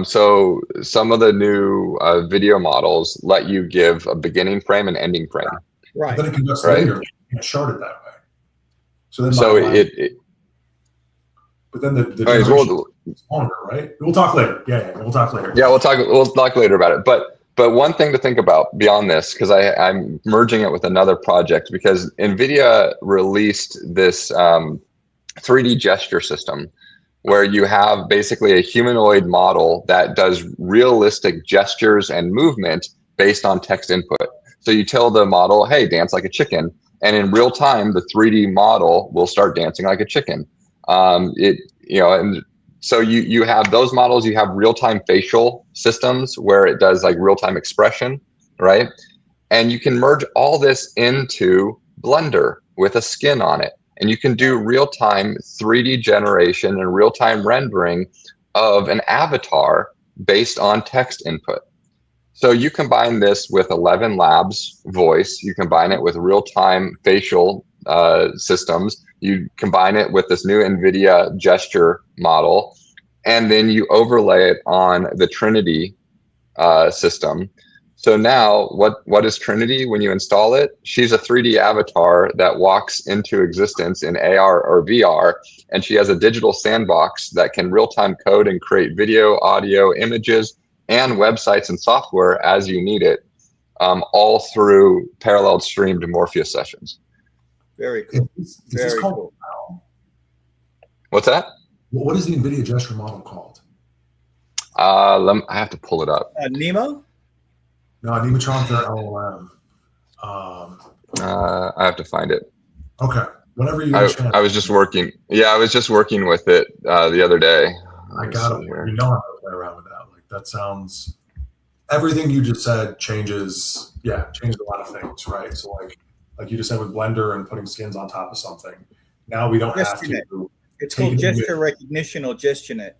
So some of the new video models let you give a beginning frame and ending frame. Right. But then it can just later shard it that way. So then but then the generation is longer, right? We'll talk later. Yeah, we'll talk later. Yeah, we'll talk later about it. But one thing to think about beyond this, because I'm merging it with another project, because NVIDIA released this 3D gesture system where you have basically a humanoid model that does realistic gestures and movement based on text input. So you tell the model, hey, dance like a chicken. And in real time, the 3D model will start dancing like a chicken. And so you have those models, you have real-time facial systems where it does like real-time expression, right? And you can merge all this into Blender with a skin on it. And you can do real-time 3D generation and real-time rendering of an avatar based on text input. So you combine this with 11 Labs voice, you combine it with real-time facial systems, you combine it with this new NVIDIA gesture model, and then you overlay it on the Trinity system. So now what is Trinity when you install it? She's a 3D avatar that walks into existence in AR or VR, and she has a digital sandbox that can real-time code and create video, audio, images, and websites and software as you need it, all through parallel streamed Morpheus sessions. Very cool. Very cool. What's that? What is the NVIDIA gesture model called? I have to pull it up. Nemo? No, Nematron's their LLM. I have to find it. Okay. Whenever you I was just working. Yeah, I was just working with it the other day. I got it. You know how to play around with that. Like, that sounds, everything you just said changes a lot of things, right? So like you just said with Blender and putting skins on top of something. Now we don't have to. It's called gesture recognition or GestionNet.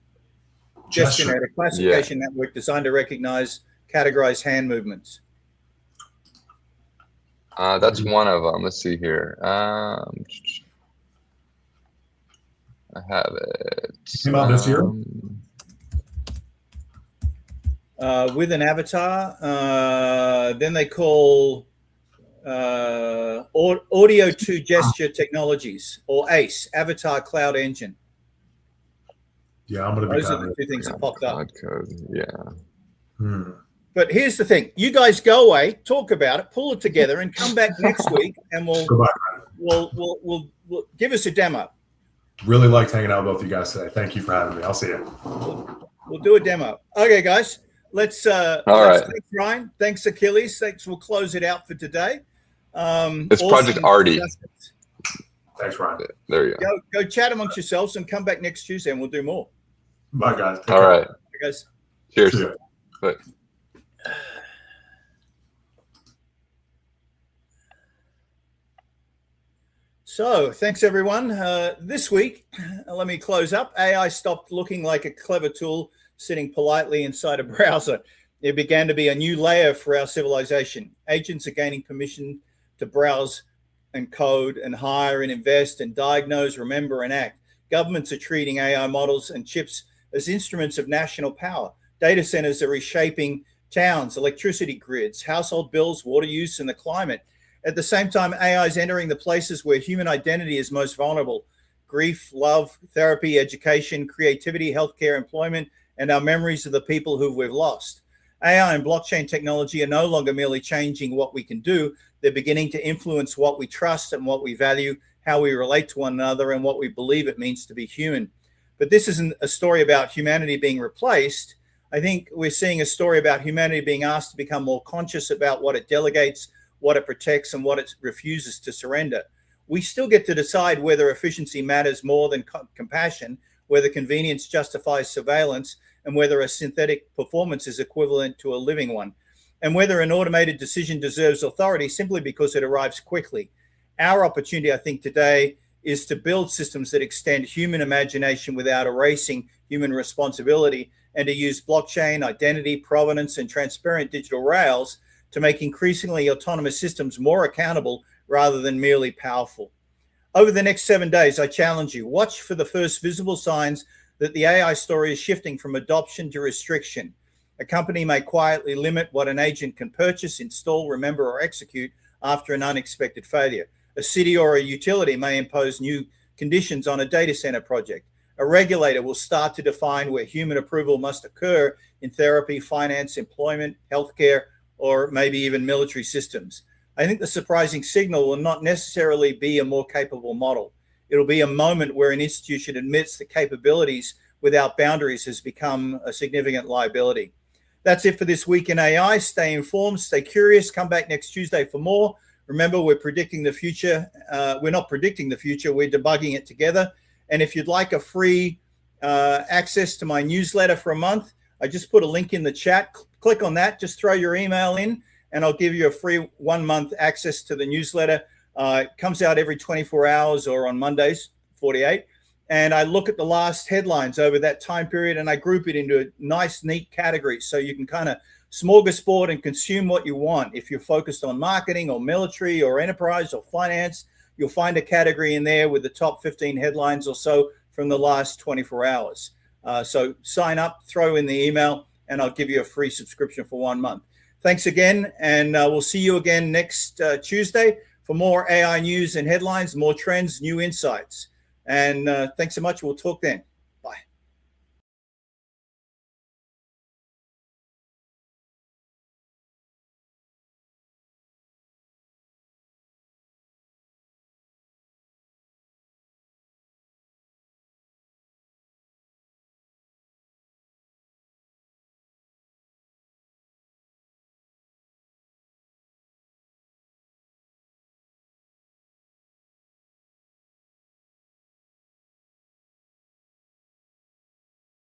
GestionNet, a classification network designed to recognize, categorize hand movements. That's one of them. Let's see here. I have it. It came out this year? With an avatar. Then they call audio to gesture technologies, or ACE, Avatar Cloud Engine. Yeah, I'm going to be Those are the two things that popped up. Code. Yeah. But here's the thing: you guys go away, talk about it, pull it together, and come back next week, and we'll give us a demo. Really liked hanging out with both of you guys today. Thank you for having me. I'll see you. We'll do a demo. Okay, guys. Let's. All right. Thanks, Ryan. Thanks, Achilles. Thanks. We'll close it out for today. It's Project Artie. Thanks, Ryan. There you go. Go chat amongst yourselves and come back next Tuesday, and we'll do more. Bye, guys. All right. Bye, guys. Cheers. Bye. So thanks, everyone. This week, let me close up. AI stopped looking like a clever tool sitting politely inside a browser. It began to be a new layer for our civilization. Agents are gaining permission to browse and code and hire and invest and diagnose, remember, and act. Governments are treating AI models and chips as instruments of national power. Data centers are reshaping towns, electricity grids, household bills, water use, and the climate. At the same time, AI is entering the places where human identity is most vulnerable: grief, love, therapy, education, creativity, healthcare, employment, and our memories of the people who we've lost. AI and blockchain technology are no longer merely changing what we can do. They're beginning to influence what we trust and what we value, how we relate to one another, and what we believe it means to be human. But this isn't a story about humanity being replaced. I think we're seeing a story about humanity being asked to become more conscious about what it delegates, what it protects, and what it refuses to surrender. We still get to decide whether efficiency matters more than compassion, whether convenience justifies surveillance, and whether a synthetic performance is equivalent to a living one, and whether an automated decision deserves authority simply because it arrives quickly. Our opportunity, I think, today is to build systems that extend human imagination without erasing human responsibility, and to use blockchain, identity, provenance, and transparent digital rails to make increasingly autonomous systems more accountable rather than merely powerful. Over the next 7 days, I challenge you, watch for the first visible signs that the AI story is shifting from adoption to restriction. A company may quietly limit what an agent can purchase, install, remember, or execute after an unexpected failure. A city or a utility may impose new conditions on a data center project. A regulator will start to define where human approval must occur in therapy, finance, employment, healthcare, or maybe even military systems. I think the surprising signal will not necessarily be a more capable model. It'll be a moment where an institution admits that capabilities without boundaries has become a significant liability. That's it for this week in AI. Stay informed, stay curious. Come back next Tuesday for more. Remember, we're predicting the future. We're not predicting the future, we're debugging it together. And if you'd like a free access to my newsletter for a month, I just put a link in the chat. Click on that, just throw your email in, and I'll give you a free 1 month access to the newsletter. It comes out every 24 hours or on Mondays, 48. And I look at the last headlines over that time period, and I group it into nice, neat categories. So you can kind of smorgasbord and consume what you want. If you're focused on marketing or military or enterprise or finance, you'll find a category in there with the top 15 headlines or so from the last 24 hours. So sign up, throw in the email, and I'll give you a free subscription for 1 month. Thanks again, and we'll see you again next Tuesday for more AI news and headlines, more trends, new insights. And thanks so much. We'll talk then.